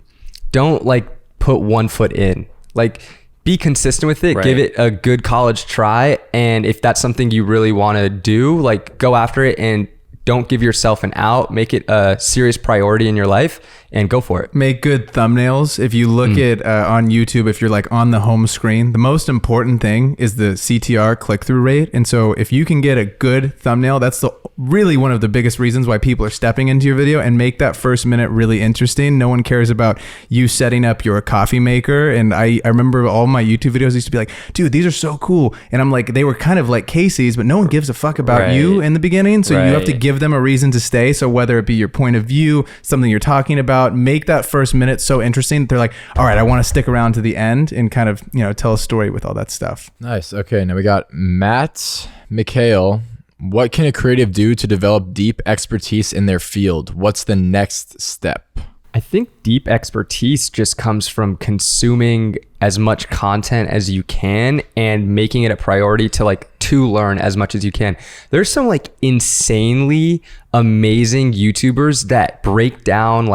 don't like put one foot in. Like be consistent with it, give it a good college try. And if that's something you really want to do, like go after it and don't give yourself an out, make it a serious priority in your life and go for it. Make good thumbnails. If you look at on YouTube, if you're like on the home screen, the most important thing is the CTR click-through rate. And so if you can get a good thumbnail, that's really one of the biggest reasons why people are stepping into your video, and make that first minute really interesting. No one cares about you setting up your coffee maker. And I remember all my YouTube videos used to be like, dude, these are so cool. And I'm like, they were kind of like Casey's, but no one gives a fuck about you in the beginning. So you have to give give them a reason to stay. So whether it be your point of view, something you're talking about, make that first minute so interesting that they're like, all right, I want to stick around to the end and kind of, tell a story with all that stuff. Nice. Okay, now we got Matt Mikhail. What can a creative do to develop deep expertise in their field? What's the next step? I think deep expertise just comes from consuming as much content as you can and making it a priority to learn as much as you can. There's some insanely amazing YouTubers that break down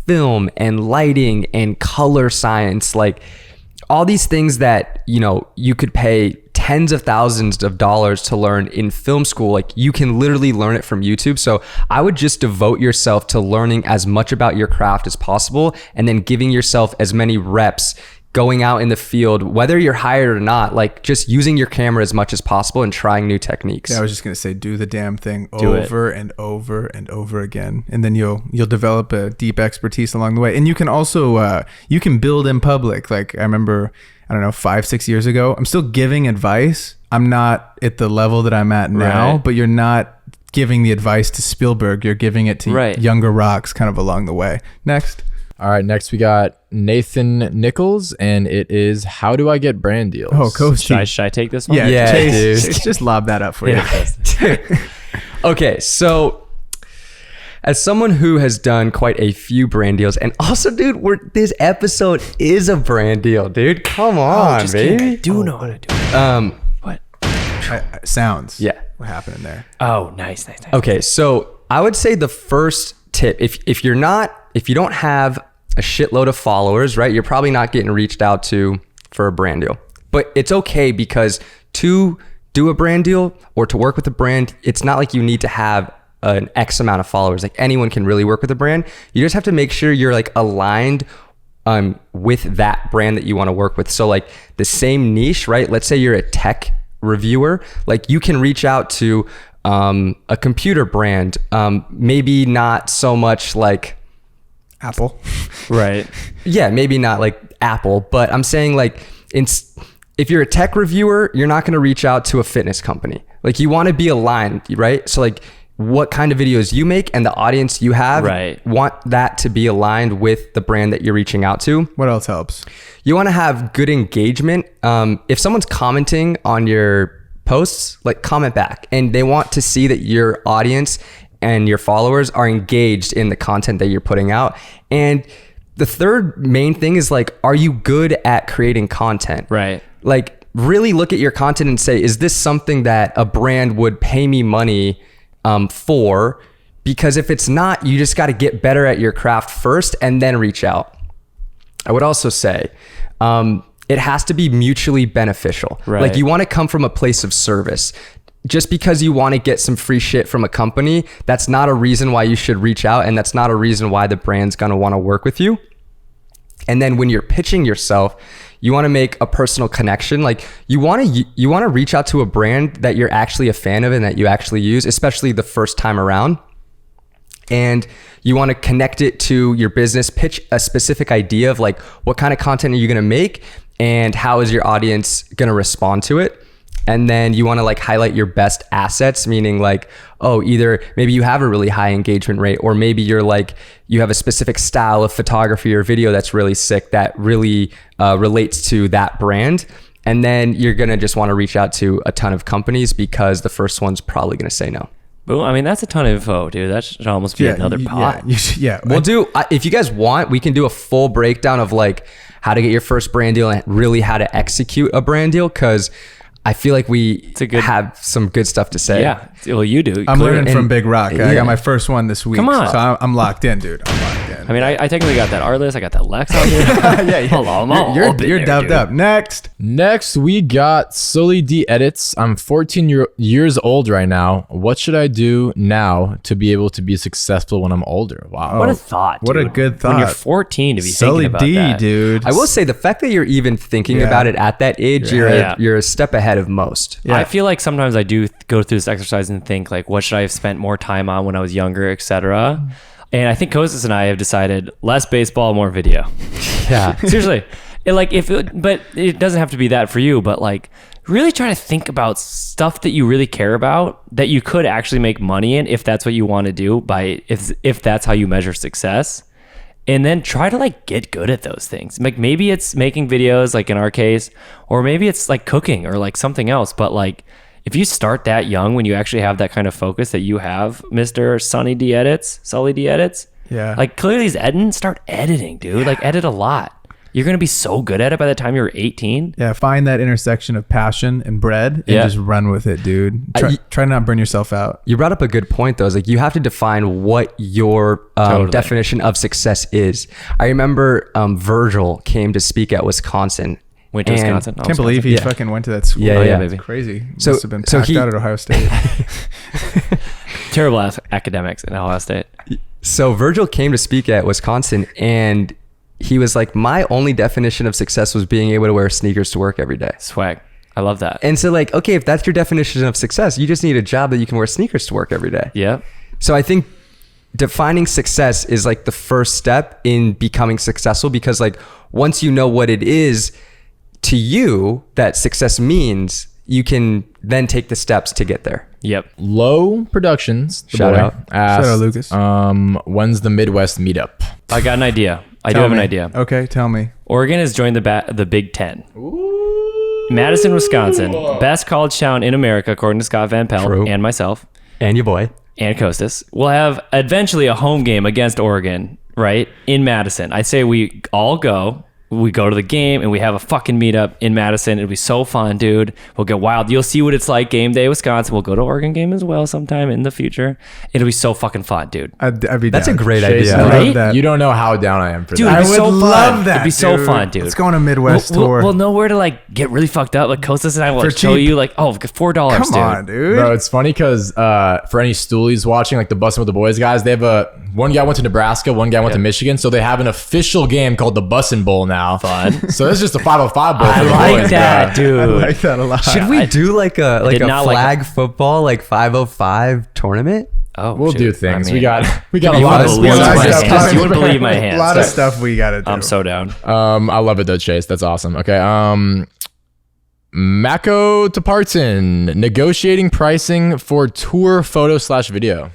film and lighting and color science, all these things that, you could pay tens of thousands of dollars to learn in film school. You can literally learn it from YouTube. So I would just devote yourself to learning as much about your craft as possible, and then giving yourself as many reps going out in the field, whether you're hired or not, just using your camera as much as possible and trying new techniques. Yeah, I was just going to say, do the damn thing over and over and over again. And then you'll develop a deep expertise along the way. And you can also, you can build in public. I remember, 5-6 years ago, I'm still giving advice. I'm not at the level that I'm at now, but you're not giving the advice to Spielberg. You're giving it to younger rocks kind of along the way. Next. All right, next we got Nathan Nichols, and it is, how do I get brand deals? Oh, Kostas. Should I take this one? Yeah, Chase, just lob that up for you. Okay, so as someone who has done quite a few brand deals, and also, dude, this episode is a brand deal, dude. Come on, baby. I do know how to do it. What? Sounds. Yeah. What happened there? Oh, nice. Okay, so I would say the first tip, if you don't have a shitload of followers, right, you're probably not getting reached out to for a brand deal. But it's okay, because to do a brand deal or to work with a brand, it's not like you need to have an X amount of followers. Anyone can really work with a brand. You just have to make sure you're aligned with that brand that you want to work with. So the same niche, right? Let's say you're a tech reviewer, you can reach out to a computer brand, maybe not so much Apple. Right. Yeah, maybe not Apple, but I'm saying if you're a tech reviewer, you're not going to reach out to a fitness company. You want to be aligned, right? So what kind of videos you make and the audience you have, want that to be aligned with the brand that you're reaching out to. What else helps? You want to have good engagement. If someone's commenting on your posts, comment back, and they want to see that your audience and your followers are engaged in the content that you're putting out. And the third main thing is are you good at creating content? Right. Really look at your content and say, is this something that a brand would pay me money for? Because if it's not, you just got to get better at your craft first and then reach out. I would also say, it has to be mutually beneficial. Right. You want to come from a place of service. Just because you want to get some free shit from a company, that's not a reason why you should reach out, and that's not a reason why the brand's going to want to work with you. And then when you're pitching yourself, you want to make a personal connection. You want to reach out to a brand that you're actually a fan of and that you actually use, especially the first time around. And you want to connect it to your business, pitch a specific idea of what kind of content are you going to make and how is your audience going to respond to it. And then you want to highlight your best assets, meaning either maybe you have a really high engagement rate, or maybe you're you have a specific style of photography or video that's really sick that really relates to that brand. And then you're going to just want to reach out to a ton of companies, because the first one's probably going to say no. Boom. I mean, that's a ton of info, dude. That should almost be another pod. Yeah. We'll do, if you guys want, we can do a full breakdown of how to get your first brand deal and really how to execute a brand deal, because I feel like we have some good stuff to say. Yeah. Well, you do. I'm learning from Big Rock. I got my first one this week. Come on. So I'm locked in, dude. I'm locked in. I mean, I technically got that Artlist. I got that Lexar. Yeah. Hold on. You're dubbed up. Next, we got Sully D Edits. I'm 14 years old right now. What should I do now to be able to be successful when I'm older? Wow. What a thought, dude. What a good thought. When you're 14 to be Sully thinking about D, that. dude. I will say the fact that you're even thinking about it at that age, you're a step ahead of most. Yeah. I feel like sometimes I do go through this exercise and think what should I have spent more time on when I was younger, etc. And I think Kostas and I have decided less baseball, more video. Yeah. Seriously. But it doesn't have to be that for you, but like really try to think about stuff that you really care about that you could actually make money in if that's what you want to do if that's how you measure success. And then try to like get good at those things. Like maybe it's making videos like in our case, or maybe it's like cooking or like something else. But like if you start that young, when you actually have that kind of focus that you have, Mr. Sully D edits. Yeah. Like clearly he's editing, start editing, dude. Like edit a lot. You're going to be so good at it by the time you're 18. Yeah, find that intersection of passion and bread and just run with it, dude. Try to not burn yourself out. You brought up a good point, though. It's like you have to define what your definition of success is. I remember Virgil came to speak at Wisconsin. Went to Wisconsin? I can't believe he fucking went to that school. Yeah, It's crazy. Must have been packed out at Ohio State. Terrible academics in Ohio State. So Virgil came to speak at Wisconsin, and he was like, my only definition of success was being able to wear sneakers to work every day. Swag. I love that. And so like, okay, if that's your definition of success, you just need a job that you can wear sneakers to work every day. Yeah. So I think defining success is like the first step in becoming successful, because like once you know what it is to you that success means, you can then take the steps to get there. Yep. Low Productions. Shout out. Shout out, Lucas. When's the Midwest meetup? I got an idea. I do have an idea. Okay, tell me. Oregon has joined the Big Ten. Madison, Wisconsin, best college town in America, according to Scott Van Pelt. True. And myself. And your boy. And Kostas. We'll have eventually a home game against Oregon, right? In Madison. I say we all go. We go to the game and we have a fucking meetup in Madison. It'll be so fun, dude. We'll get wild. You'll see what it's like game day, Wisconsin. We'll go to Oregon game as well sometime in the future. It'll be so fucking fun, dude. I'd be That's down. a great Chase, idea. I Right? love that. You don't know how down I am for Dude, that. it'd be I would so love fun. that. It'd be so fun, dude. Let's go on a Midwest tour. We'll know where to like get really fucked up. Like Kostas and I will For like, show cheap. you like, oh, $4, Come dude. on, dude. Bro, it's funny because for any stoolies watching, like the Bussin' with the Boys guys, they have one guy went to Nebraska, one guy went to Michigan, so they have an official game called the Bussin' Bowl now. Fun. So it's just a 505 bowl I for the like boys. that, dude. I like that a lot. Should we do like a did not like flag football, like 505 tournament? Oh, We'll shoot. do things. I mean, we got a you lot wouldn't of believe sports. my stuff. hands. You wouldn't believe my A hands. lot of stuff we got to do. I'm so down. I love it though, Chase. That's awesome. Okay. Mako Tapartin, negotiating pricing for tour photo / video.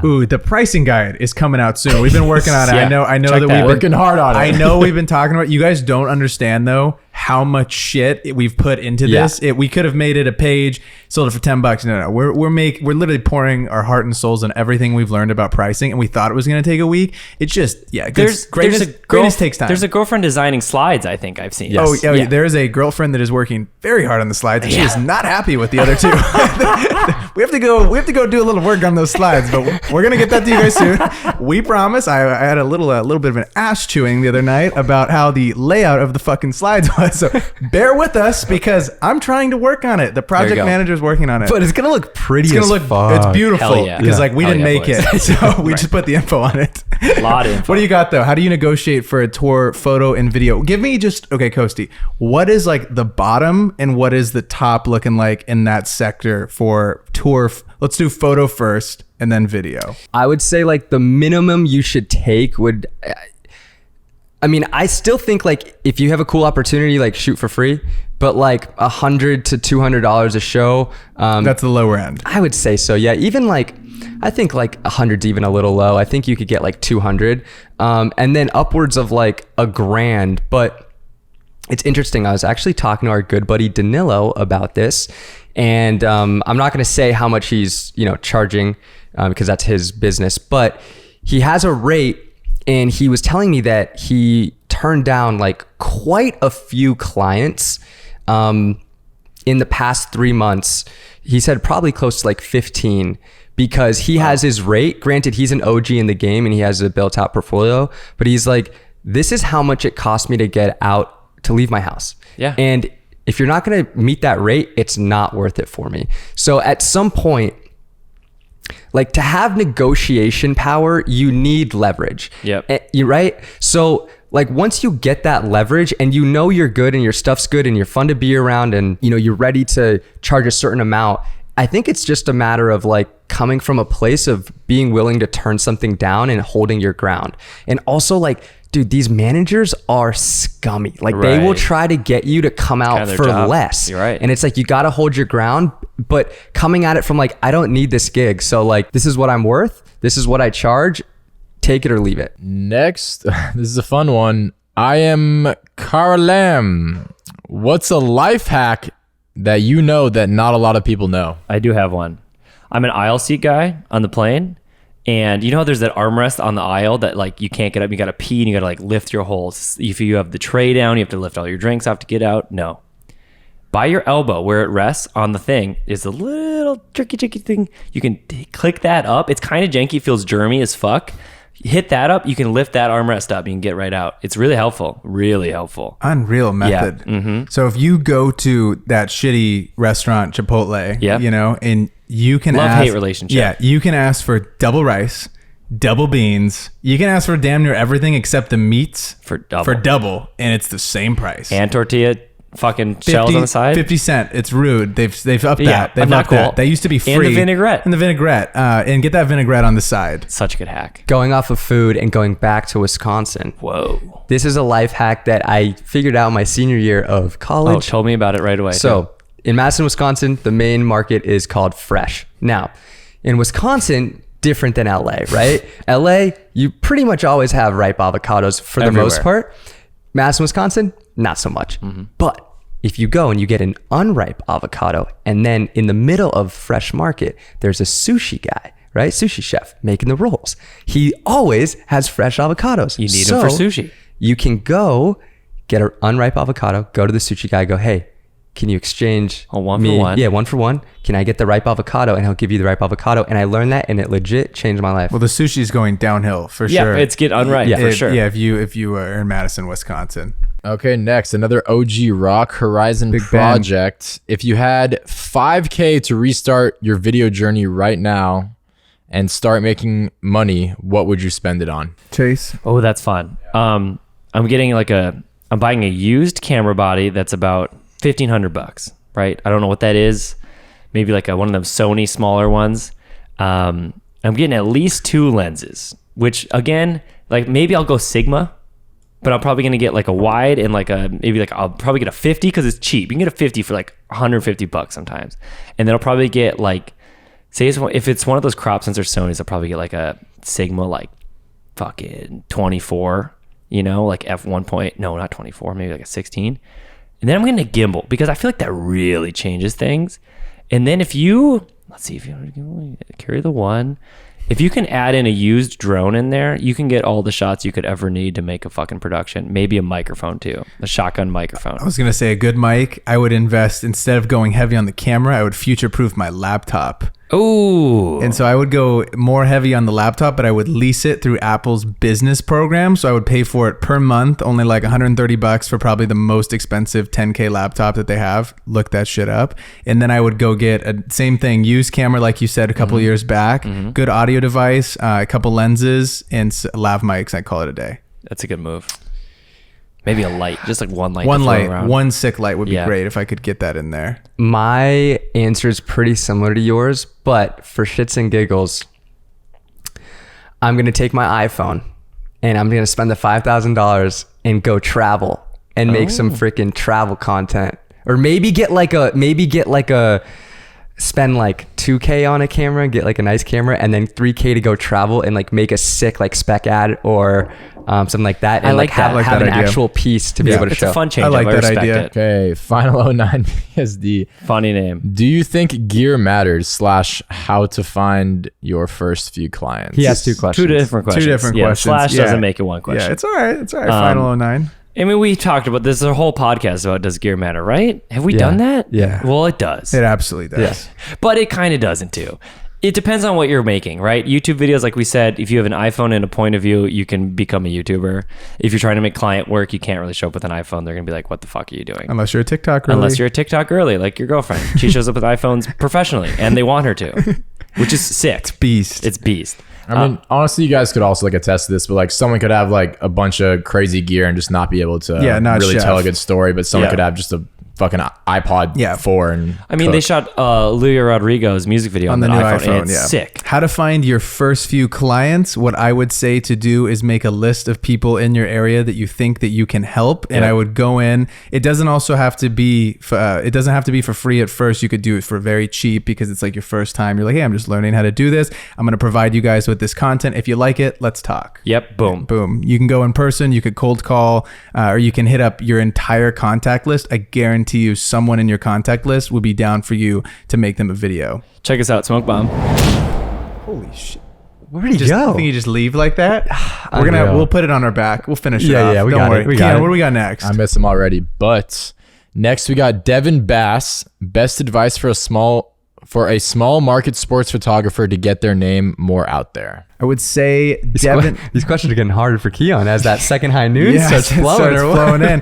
Ooh, the pricing guide is coming out soon. We've been working on it. Yeah. I know Check that that. we've been Working hard on it. I know we've been talking about. You guys don't understand though how much shit we've put into this. We could have made it a page, sold it for $10. No, we're literally pouring our heart and souls in everything we've learned about pricing, and we thought it was going to take a week. It's just greatness takes time. There's a girlfriend designing slides. I think I've seen. Yes. Oh, there is a girlfriend that is working very hard on the slides, and she is not happy with the other two. we have to go do a little work on those slides, but we're gonna get that to you guys soon. We promise. I had a little bit of an ass chewing the other night about how the layout of the fucking slides was. So bear with us because I'm trying to work on it. The project manager's working on it. But it's gonna look pretty. It's gonna look. It's beautiful Hell yeah. because like we Hell didn't yeah, make boys. it, so we just put the info on it. A lot of info. What do you got though? How do you negotiate for a tour photo and video? Give me just Kosti. What is like the bottom and what is the top looking like in that sector for tour? Let's do photo first and then video. I would say like the minimum you should take would. I mean, I still think like if you have a cool opportunity, like shoot for free, but like $100 to $200 a show. That's the lower end. I would say so. Yeah. Even like, I think like 100's even a little low. I think you could get like 200, and then upwards of like $1,000. But it's interesting. I was actually talking to our good buddy Danilo about this, and I'm not going to say how much he's charging because that's his business, but he has a rate. And he was telling me that he turned down like quite a few clients in the past 3 months. He said probably close to like 15 because he has his rate. Granted, he's an OG in the game and he has a built out portfolio, but he's like, this is how much it cost me to get out to leave my house. Yeah. And if you're not going to meet that rate, it's not worth it for me. So at some point, like to have negotiation power, you need leverage. Yep. You're right. So like once you get that leverage and you're good and your stuff's good and you're fun to be around and you're ready to charge a certain amount, I think it's just a matter of like coming from a place of being willing to turn something down and holding your ground. And also like, dude, these managers are scummy. Like they will try to get you to come out for less. You're right. And it's like, you got to hold your ground, but coming at it from like, I don't need this gig. So like, this is what I'm worth. This is what I charge. Take it or leave it. Next, this is a fun one. I am Karlem. What's a life hack that you know that not a lot of people know? I do have one. I'm an aisle seat guy on the plane. And you know how there's that armrest on the aisle that like you can't get up, you gotta pee and you gotta like lift your holes. If you have the tray down, you have to lift all your drinks off to get out. No. By your elbow where it rests on the thing is a little tricky thing. You can click that up. It's kind of janky, feels germy as fuck. Hit that up, you can lift that armrest up, you can get right out. It's really helpful. Really helpful. Unreal method. Yeah. So if you go to that shitty restaurant, Chipotle, you know, and you can Love-hate relationship. Yeah, you can ask for double rice, double beans. You can ask for damn near everything except the meats For double. and it's the same price. And tortilla fucking shells on the side. 50 cents. It's rude. They've upped Yeah, that. They've not upped that. cool. They used to be free. And the vinaigrette. And get that vinaigrette on the side. Such a good hack. Going off of food and going back to Wisconsin. Whoa. This is a life hack that I figured out my senior year of college. Oh, told me about it right away. So in Madison, Wisconsin, the main market is called fresh. Now, in Wisconsin, different than LA, right? LA, you pretty much always have ripe avocados for the most part. Madison, Wisconsin, not so much. But if you go and you get an unripe avocado, and then in the middle of fresh market, there's a sushi guy, right? Sushi chef making the rolls. He always has fresh avocados. You need them for sushi. You can go get an unripe avocado, go to the sushi guy, go, hey, can you exchange one for one? Yeah, 1 for 1. Can I get the ripe avocado? And he'll give you the ripe avocado. And I learned that, and it legit changed my life. Well, the sushi's going downhill for sure. Yeah, it's get unripe for sure. Yeah, if you are in Madison, Wisconsin. Okay, next, another OG Rock Horizon Big project. If you had $5K to restart your video journey right now and start making money, what would you spend it on? Chase. Oh, that's fun. I'm buying a used camera body that's about $1,500, right? I don't know what that is. Maybe like one of them Sony smaller ones. I'm getting at least 2 lenses, which again, like maybe I'll go Sigma, but I'm probably gonna get like a wide and I'll probably get a 50 because it's cheap. You can get a 50 for like $150 sometimes, and then I'll probably get like, if it's one of those crop sensor Sonys, I'll probably get like a Sigma like fucking 24, you know, like f1. No, not 24, maybe like a 16. And then I'm getting a gimbal because I feel like that really changes things. And then if you carry the one, if you can add in a used drone in there, you can get all the shots you could ever need to make a fucking production. Maybe a microphone too, a shotgun microphone. I was going to say a good mic. I would invest, instead of going heavy on the camera, I would future-proof my laptop. Ooh. And so I would go more heavy on the laptop, but I would lease it through Apple's business program. So I would pay for it per month, only like $130 for probably the most expensive 10K laptop that they have. Look that shit up. And then I would go get a same thing, used camera, like you said, a couple years back, good audio device, a couple lenses, and lav mics. I call it a day. That's a good move. Maybe a light, just like one light. One sick light would be great if I could get that in there. My answer is pretty similar to yours, but for shits and giggles, I'm going to take my iPhone and I'm going to spend the $5,000 and go travel and make some freaking travel content. Or maybe spend like 2K on a camera, get like a nice camera, and then 3K to go travel and like make a sick like spec ad or something like that. And I like that. have an idea. actual piece to be able to It's show. a fun change. I like that respect idea. it. Okay, Final 09 PSD. Funny name. Do you think gear matters / how to find your first few clients? He has 2 questions. Two different questions. questions. Slash Yeah. doesn't make it one question. Yeah, it's all right. It's all right. Final 09. I mean, we talked about this. There's a whole podcast about does gear matter, right? Have we done that? Yeah. Well, it does. It absolutely does. But it kind of doesn't too. It depends on what you're making, right? YouTube videos, like we said, if you have an iPhone and a point of view, you can become a YouTuber. If you're trying to make client work, you can't really show up with an iPhone. They're going to be like, what the fuck are you doing? Unless you're a TikTok girly. Unless you're a TikTok girly, like your girlfriend. She shows up with iPhones professionally, and they want her to, which is sick. beast. It's beast. I mean, honestly, you guys could also like attest to this, but like someone could have like a bunch of crazy gear and just not be able to not really chef. tell a good story, but someone Yeah. could have just a fucking iPod 4 and I mean, they shot Luis Rodrigo's music video on the new iPhone. And it's sick. How to find your first few clients. What I would say to do is make a list of people in your area that you think that you can help. And I would go in. It doesn't also have to be, it doesn't have to be for free at first. You could do it for very cheap because it's like your first time. You're like, hey, I'm just learning how to do this. I'm going to provide you guys with this content. If you like it, let's talk. Yep. Boom. Boom. You can go in person. You could cold call, or you can hit up your entire contact list. I guarantee you someone in your contact list would be down for you to make them a video. Check us out, Smoke Bomb. Holy shit. Where did he Just go? think you just leave like that? We'll put it on our back. We'll finish it off. Yeah, we Don't got worry. it. We got Keanu, it. what do we got next? I miss him already. But next we got Devin Bass. Best advice for a small market sports photographer to get their name more out there. I would say Devin. These questions are getting harder for Keon as that second high noon starts flowing in.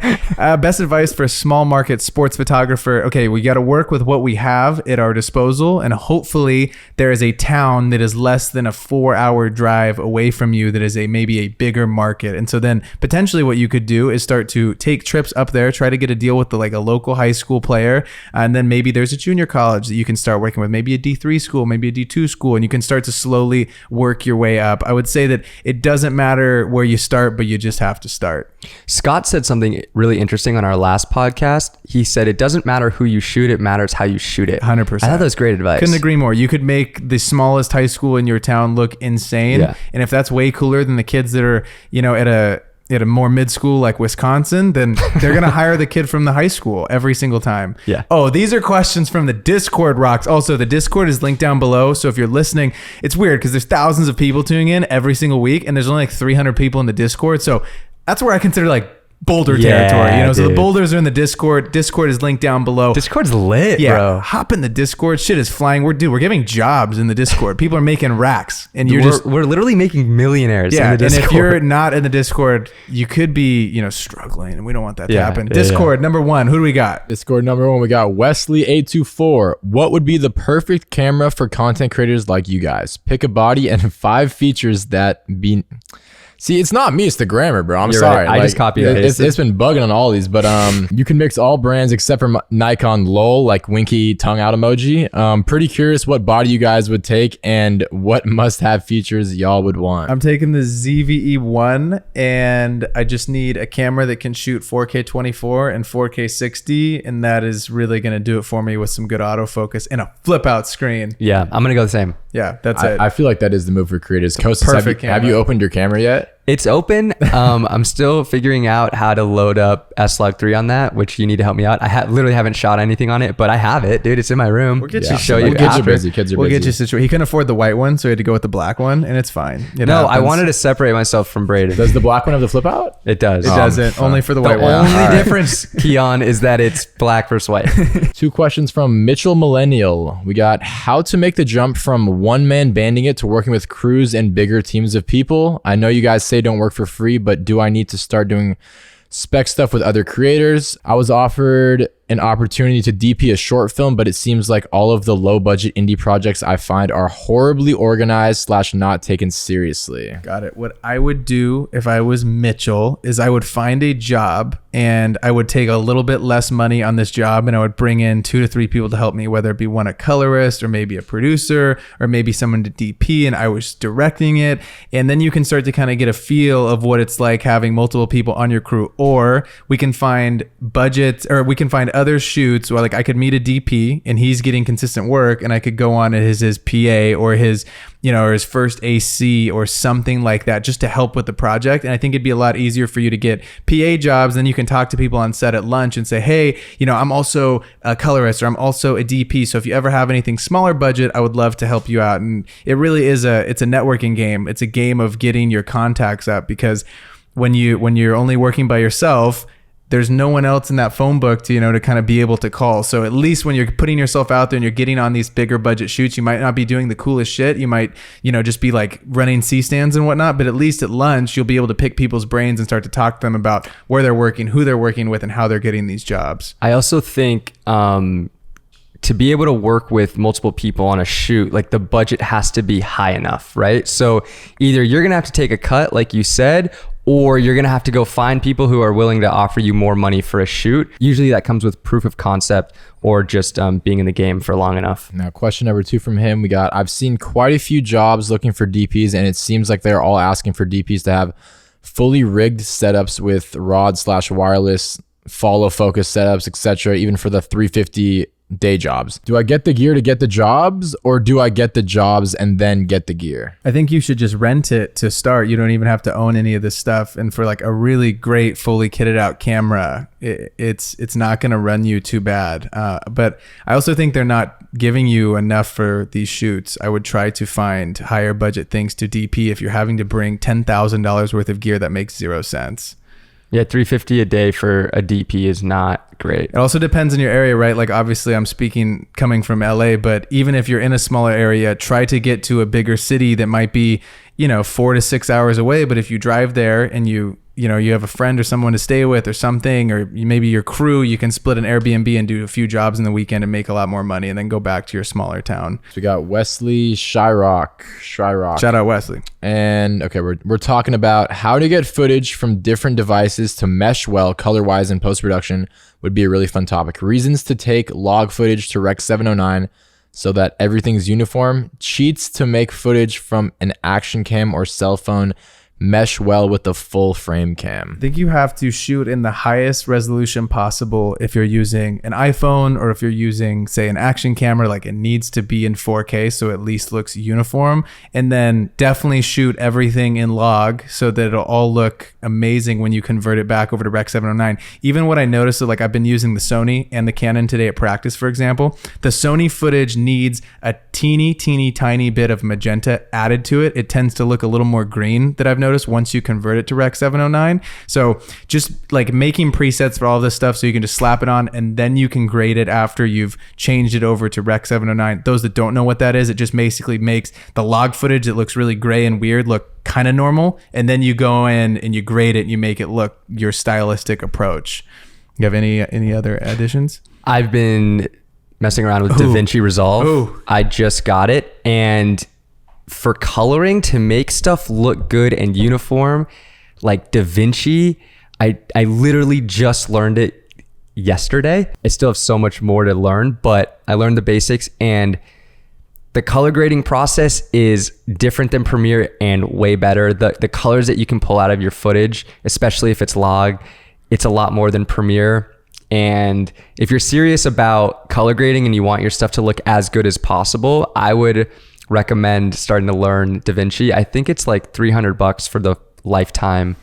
Best advice for a small market sports photographer. Okay, we got to work with what we have at our disposal, and hopefully there is a town that is less than a 4-hour drive away from you that is maybe a bigger market. And so then potentially what you could do is start to take trips up there, try to get a deal with a local high school player, and then maybe there's a junior college that you can start working with, maybe a D3 school, maybe a D2 school, and you can start to slowly work your way up. I would say that it doesn't matter where you start, but you just have to start. Scott said something really interesting on our last podcast. He said, it doesn't matter who you shoot, it matters how you shoot it. 100%. I thought that was great advice. Couldn't agree more. You could make the smallest high school in your town look insane. Yeah. And if that's way cooler than the kids that are, at a more mid school like Wisconsin, then they're going to hire the kid from the high school every single time. Yeah. Oh, these are questions from the Discord, Rocks. Also, the Discord is linked down below. So if you're listening, it's weird because there's thousands of people tuning in every single week and there's only 300 people in the Discord. So that's where I consider Boulder territory, so the boulders are in the Discord. Discord is linked down below. Discord's lit, bro. Hop in the Discord. Shit is flying. We're giving jobs in the Discord. People are making racks, and we're literally making millionaires in the Discord. And if you're not in the Discord, you could be struggling, and we don't want that to happen. Discord number 1. Who do we got? Discord number 1, we got Wesley824. What would be the perfect camera for content creators like you guys? Pick a body and 5 features that be. See, it's not me, it's the grammar, bro. I'm sorry. Right. I just copied and pasted. It's been bugging on all these, but you can mix all brands except for Nikon LOL, like winky tongue out emoji. Pretty curious what body you guys would take and what must-have features y'all would want. I'm taking the ZVE1, and I just need a camera that can shoot 4K 24 and 4K 60, and that is really going to do it for me with some good autofocus and a flip-out screen. Yeah, I'm going to go the same. Yeah, that's it. I feel like that is the move for creators. Kostas, have you opened your camera yet? It's open. I'm still figuring out how to load up S-Log3 on that, which you need to help me out. I literally haven't shot anything on it, but I have it, dude. It's in my room. We'll get you show you. Kids are busy. We'll get you situated. He couldn't afford the white one, so he had to go with the black one, and it's fine. I wanted to separate myself from Braden. Does the black one have the flip out? It does. It doesn't. Only for the white one. The only difference, Keon, is that it's black versus white. 2 questions from Mitchell Millennial. We got how to make the jump from one-man banding it to working with crews and bigger teams of people. I know you guys say don't work for free, but do I need to start doing spec stuff with other creators? I was offered an opportunity to DP a short film, but it seems like all of the low budget indie projects I find are horribly organized / not taken seriously. Got it. What I would do if I was Mitchell is I would find a job and I would take a little bit less money on this job and I would bring in 2 to 3 people to help me, whether it be one a colorist or maybe a producer or maybe someone to DP, and I was directing it. And then you can start to kind of get a feel of what it's like having multiple people on your crew. Or we can find budgets, or we can find other shoots where I could meet a DP and he's getting consistent work and I could go on as his PA or his or his first AC or something like that, just to help with the project. And I think it'd be a lot easier for you to get PA jobs. Then you can talk to people on set at lunch and say, hey, I'm also a colorist or I'm also a DP. So if you ever have anything smaller budget, I would love to help you out. And it really is it's a networking game. It's a game of getting your contacts up, because when you're only working by yourself, there's no one else in that phone book to kind of be able to call. So at least when you're putting yourself out there and you're getting on these bigger budget shoots, you might not be doing the coolest shit. You might, just be running C-stands and whatnot, but at least at lunch, you'll be able to pick people's brains and start to talk to them about where they're working, who they're working with, and how they're getting these jobs. I also think, to be able to work with multiple people on a shoot, the budget has to be high enough, right? So either you're going to have to take a cut, like you said, or you're going to have to go find people who are willing to offer you more money for a shoot. Usually that comes with proof of concept or just being in the game for long enough. Now, question number 2 from him. I've seen quite a few jobs looking for DPs, and it seems like they're all asking for DPs to have fully rigged setups with rod/wireless, follow focus setups, etc., even for the 350 day jobs. Do I get the gear to get the jobs, or do I get the jobs and then get the gear? I think you should just rent it to start. You don't even have to own any of this stuff. And for like a really great, fully kitted out camera, it's not going to run you too bad. But I also think they're not giving you enough for these shoots. I would try to find higher budget things to DP if you're having to bring $10,000 worth of gear that makes 0 sense. Yeah, $350 a day for a DP is not great. It also depends on your area, right? Like obviously I'm speaking coming from LA, but even if you're in a smaller area, try to get to a bigger city that might be, 4 to 6 hours away. But if you drive there and you have a friend or someone to stay with or something, or maybe your crew, you can split an Airbnb and do a few jobs in the weekend and make a lot more money and then go back to your smaller town. So we got Wesley Shyrock. Shout out Wesley. And okay, we're talking about how to get footage from different devices to mesh well color-wise in post-production would be a really fun topic. Reasons to take log footage to Rec 709 so that everything's uniform. Cheats to make footage from an action cam or cell phone mesh well with the full frame cam. I think you have to shoot in the highest resolution possible if you're using an iPhone, or if you're using, say, an action camera. Like, it needs to be in 4K so it at least looks uniform. And then definitely shoot everything in log so that it'll all look amazing when you convert it back over to Rec 709. Even what I noticed, so like I've been using the Sony and the Canon today at practice, for example. The Sony footage needs a teeny tiny bit of magenta added to it. It tends to look a little more green, that I've noticed, once you convert it to Rec 709. So just like making presets for all this stuff so you can just slap it on, and then you can grade it after you've changed it over to Rec 709. Those that don't know what that is, it just basically makes the log footage that looks really gray and weird look kind of normal, and then you go in and you grade it and you make it look your stylistic approach. You have any other additions? I've been messing around with DaVinci Resolve. Ooh. I just got it, and for coloring, to make stuff look good and uniform, like DaVinci, I literally just learned it yesterday. I still have so much more to learn, but I learned the basics, and the color grading process is different than Premiere and way better. The colors that you can pull out of your footage, especially if it's log, it's a lot more than Premiere. And if you're serious about color grading and you want your stuff to look as good as possible, I would recommend starting to learn DaVinci. I think it's like $300 for the lifetime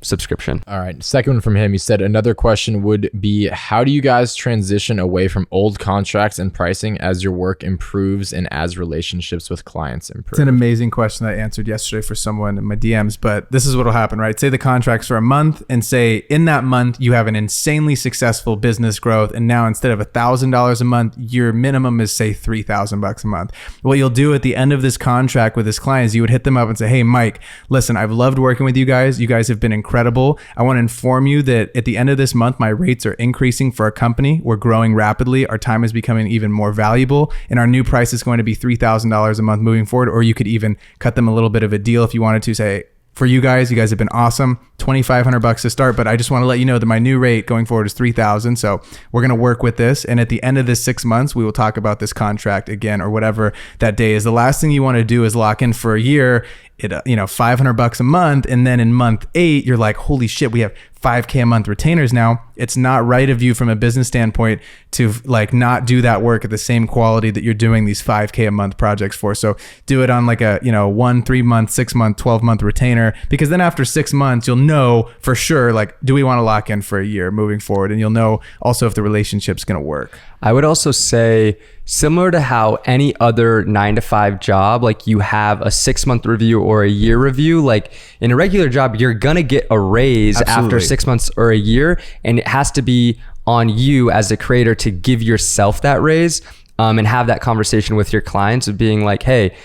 subscription. All right. Second one from him. He said another question would be, how do you guys transition away from old contracts and pricing as your work improves and as relationships with clients improve? It's an amazing question that I answered yesterday for someone in my DMs, but this is what will happen, right? Say the contract's for a month, and say in that month you have an insanely successful business growth, and now instead of $1,000 a month, your minimum is, say, $3,000 a month. What you'll do at the end of this contract with this client is you would hit them up and say, hey, Mike, listen, I've loved working with you guys. You guys have been incredible. I want to inform you that at the end of this month, my rates are increasing for our company. We're growing rapidly. Our time is becoming even more valuable, and our new price is going to be $3,000 a month moving forward. Or you could even cut them a little bit of a deal if you wanted to, say, for you guys have been awesome. $2,500 to start, but I just want to let you know that my new rate going forward is $3,000. So we're going to work with this. And at the end of this 6 months, we will talk about this contract again, or whatever that day is. The last thing you want to do is lock in for a year at $500 a month, and then in month 8 you're like, holy shit, we have $5,000 a month retainers now. It's not right of you from a business standpoint to like not do that work at the same quality that you're doing these $5,000 a month projects for. So do it on like a 1, 3 month, 6 month, 12 month retainer, because then after 6 months you'll know for sure, like, do we want to lock in for a year moving forward, and you'll know also if the relationship's going to work. I would also say, similar to how any other 9-to-5 job, like you have a 6-month review or a year review, like in a regular job, you're going to get a raise after 6 months or a year. And it has to be on you as a creator to give yourself that raise, and have that conversation with your clients of being like, hey,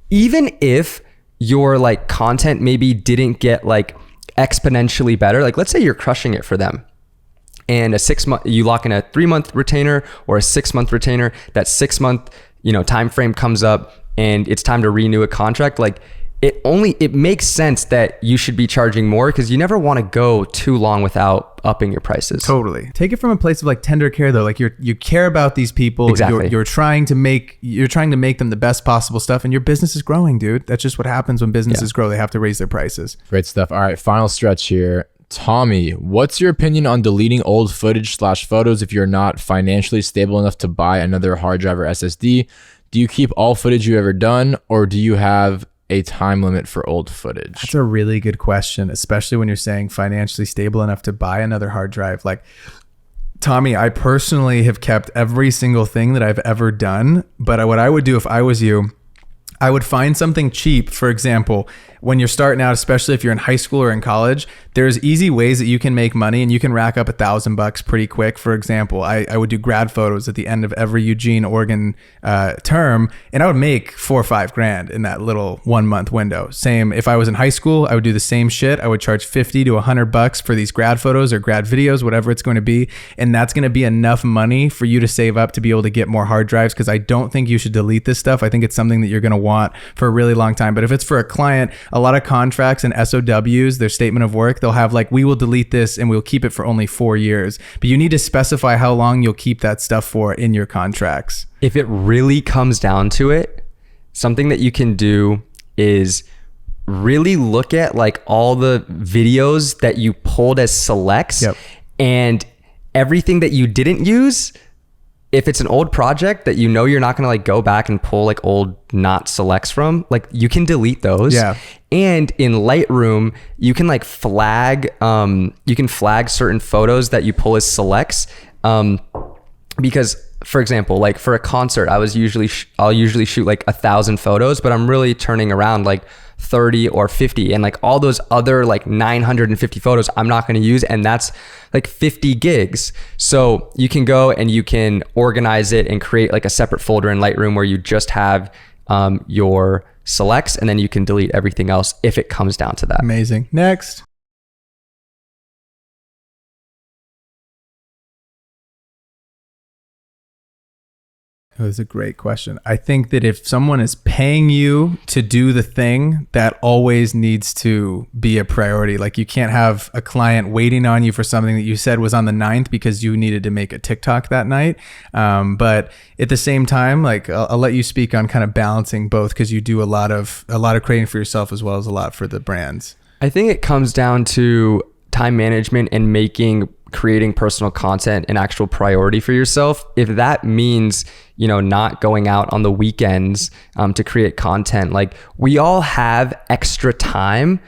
even if your like content maybe didn't get like exponentially better, like let's say you're crushing it for them, and you lock in a 3-month retainer or a 6-month retainer, that 6-month time frame comes up and it's time to renew a contract. Like, it makes sense that you should be charging more because you never want to go too long without upping your prices. Totally. Take it from a place of like tender care though. Like you care about these people. Exactly. You're trying to make them the best possible stuff, and your business is growing, dude. That's just what happens when businesses grow. They have to raise their prices. Great stuff. All right, final stretch here. Tommy, what's your opinion on deleting old footage / photos if you're not financially stable enough to buy another hard drive or SSD? Do you keep all footage you've ever done, or do you have a time limit for old footage? That's a really good question, especially when you're saying financially stable enough to buy another hard drive. Like, Tommy, I personally have kept every single thing that I've ever done, but what I would do if I was you, I would find something cheap. For example, when you're starting out, especially if you're in high school or in college, there's easy ways that you can make money and you can rack up $1,000 pretty quick. For example, I would do grad photos at the end of every Eugene, Oregon term, and I would make $4 or $5 grand in that little 1 month window. Same if I was in high school, I would do the same shit. I would charge $50 to $100 for these grad photos or grad videos, whatever it's going to be. And that's going to be enough money for you to save up to be able to get more hard drives, because I don't think you should delete this stuff. I think it's something that you're going to want for a really long time. But if it's for a client, a lot of contracts and SOWs, their statement of work, they'll have like, we will delete this and we'll keep it for only 4 years. But you need to specify how long you'll keep that stuff for in your contracts. If it really comes down to it, something that you can do is really look at like all the videos that you pulled as selects, and everything that you didn't use. If it's an old project that you know you're not going to like go back and pull like old not selects from, like you can delete those. Yeah. And in Lightroom, you can like flag certain photos that you pull as selects. Because for example, like for a concert, I'll usually shoot like 1,000 photos, but I'm really turning around like 30 or 50, and like all those other like 950 photos I'm not going to use, and that's like 50 gigs. So you can go and you can organize it and create like a separate folder in Lightroom where you just have your selects, and then you can delete everything else if it comes down to that. Amazing. Next. Oh, that's a great question. I think that if someone is paying you to do the thing, that always needs to be a priority. Like you can't have a client waiting on you for something that you said was on the 9th because you needed to make a TikTok that night. But at the same time, like I'll let you speak on kind of balancing both, because you do a lot of creating for yourself as well as a lot for the brands. I think it comes down to time management and creating personal content an actual priority for yourself. If that means, not going out on the weekends to create content, like we all have extra time.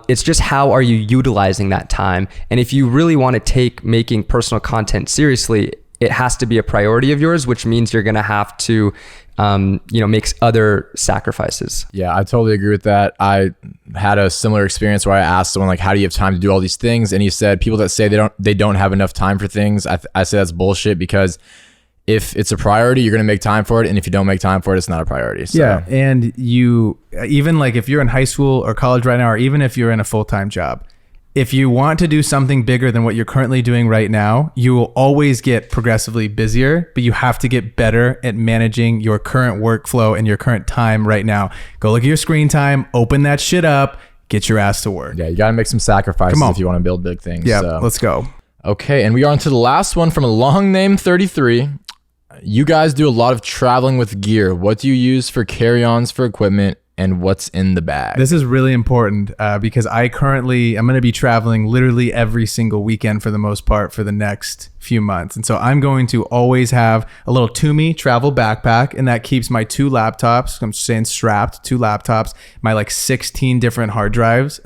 It's just how are you utilizing that time? And if you really want to take making personal content seriously, it has to be a priority of yours, which means you're going to have to make other sacrifices. Yeah, I totally agree with that. I had a similar experience where I asked someone like, how do you have time to do all these things? And he said, people that say they don't have enough time for things, I say that's bullshit, because if it's a priority, you're going to make time for it. And if you don't make time for it, it's not a priority. So. Yeah. And you, even like if you're in high school or college right now, or even if you're in a full-time job, if you want to do something bigger than what you're currently doing right now, you will always get progressively busier, but you have to get better at managing your current workflow and your current time right now. Go look at your screen time, open that shit up, get your ass to work. Yeah, you got to make some sacrifices if you want to build big things. Yeah, so. Let's go. Okay, and we are on to the last one from a long name 33. You guys do a lot of traveling with gear. What do you use for carry-ons for equipment, and what's in the bag? This is really important because I'm going to be traveling literally every single weekend for the most part for the next few months. And so I'm going to always have a little Toomey travel backpack, and that keeps my 2 laptops, I'm saying strapped, 2 laptops, my like 16 different hard drives,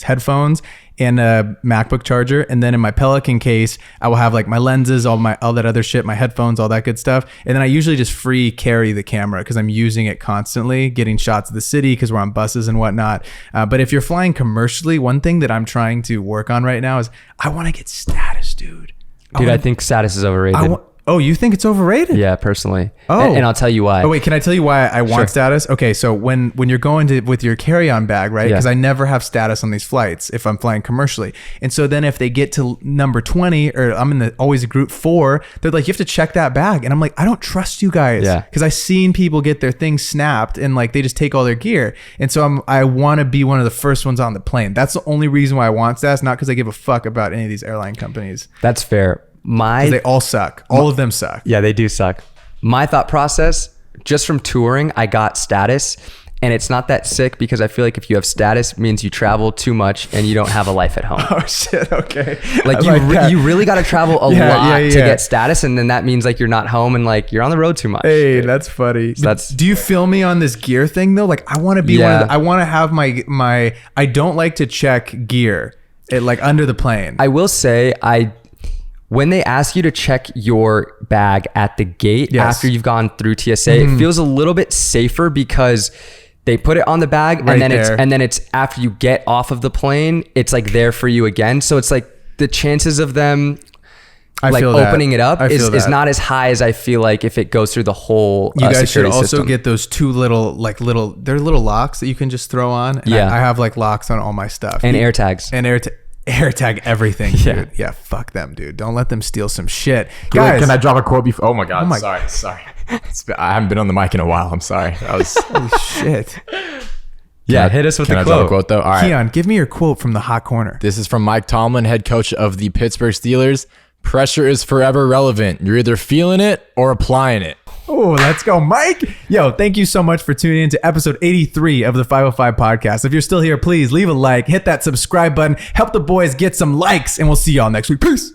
headphones, and a MacBook charger. And then in my Pelican case, I will have like my lenses, all that other shit, my headphones, all that good stuff. And then I usually just free carry the camera because I'm using it constantly, getting shots of the city because we're on buses and whatnot. But if you're flying commercially, one thing that I'm trying to work on right now is I want to get status, dude. I think status is overrated. Oh, you think it's overrated? Yeah, personally. Oh. And I'll tell you why. Oh wait, can I tell you why I want Sure. status? Okay, so when you're going to with your carry-on bag, right? Yeah. Because I never have status on these flights if I'm flying commercially. And so then if they get to number 20 or I'm in the always group 4, they're like, you have to check that bag. And I'm like, I don't trust you guys. Yeah. Because I've seen people get their things snapped and like they just take all their gear. And so I want to be one of the first ones on the plane. That's the only reason why I want status, not because I give a fuck about any of these airline companies. That's fair. They all suck. All of them suck. Yeah, they do suck. My thought process, just from touring, I got status, and it's not that sick because I feel like if you have status, it means you travel too much and you don't have a life at home. Oh shit. Okay. Like you really got to travel a lot to get status, and then that means like you're not home and like you're on the road too much. Hey, that's funny. So that's- Do you feel me on this gear thing though? Like I want to be one of the, I want to have my I don't like to check gear like under the plane. I will say when they ask you to check your bag at the gate after you've gone through TSA, it feels a little bit safer because they put it on the bag Right and then it's after you get off of the plane, it's like there for you again. So it's like the chances of them like opening it up is not as high as I feel like if it goes through the whole you guys should also system. get those two they're little locks that you can just throw on. And I have like locks on all my stuff. And air tags. And AirTag everything, dude. Yeah, fuck them, dude. Don't let them steal some shit. Guys, Can I drop a quote before? Oh my God. Sorry. I haven't been on the mic in a while. I'm sorry. That was holy shit. Yeah, hit us with the Can I quote. drop a quote though? All right. Keon, give me your quote from the hot corner. This is from Mike Tomlin, head coach of the Pittsburgh Steelers. Pressure is forever relevant. You're either feeling it or applying it. Oh, let's go, Mike. Yo, thank you so much for tuning in to episode 83 of the 505 podcast. If you're still here, please leave a like, hit that subscribe button, help the boys get some likes, and we'll see y'all next week. Peace.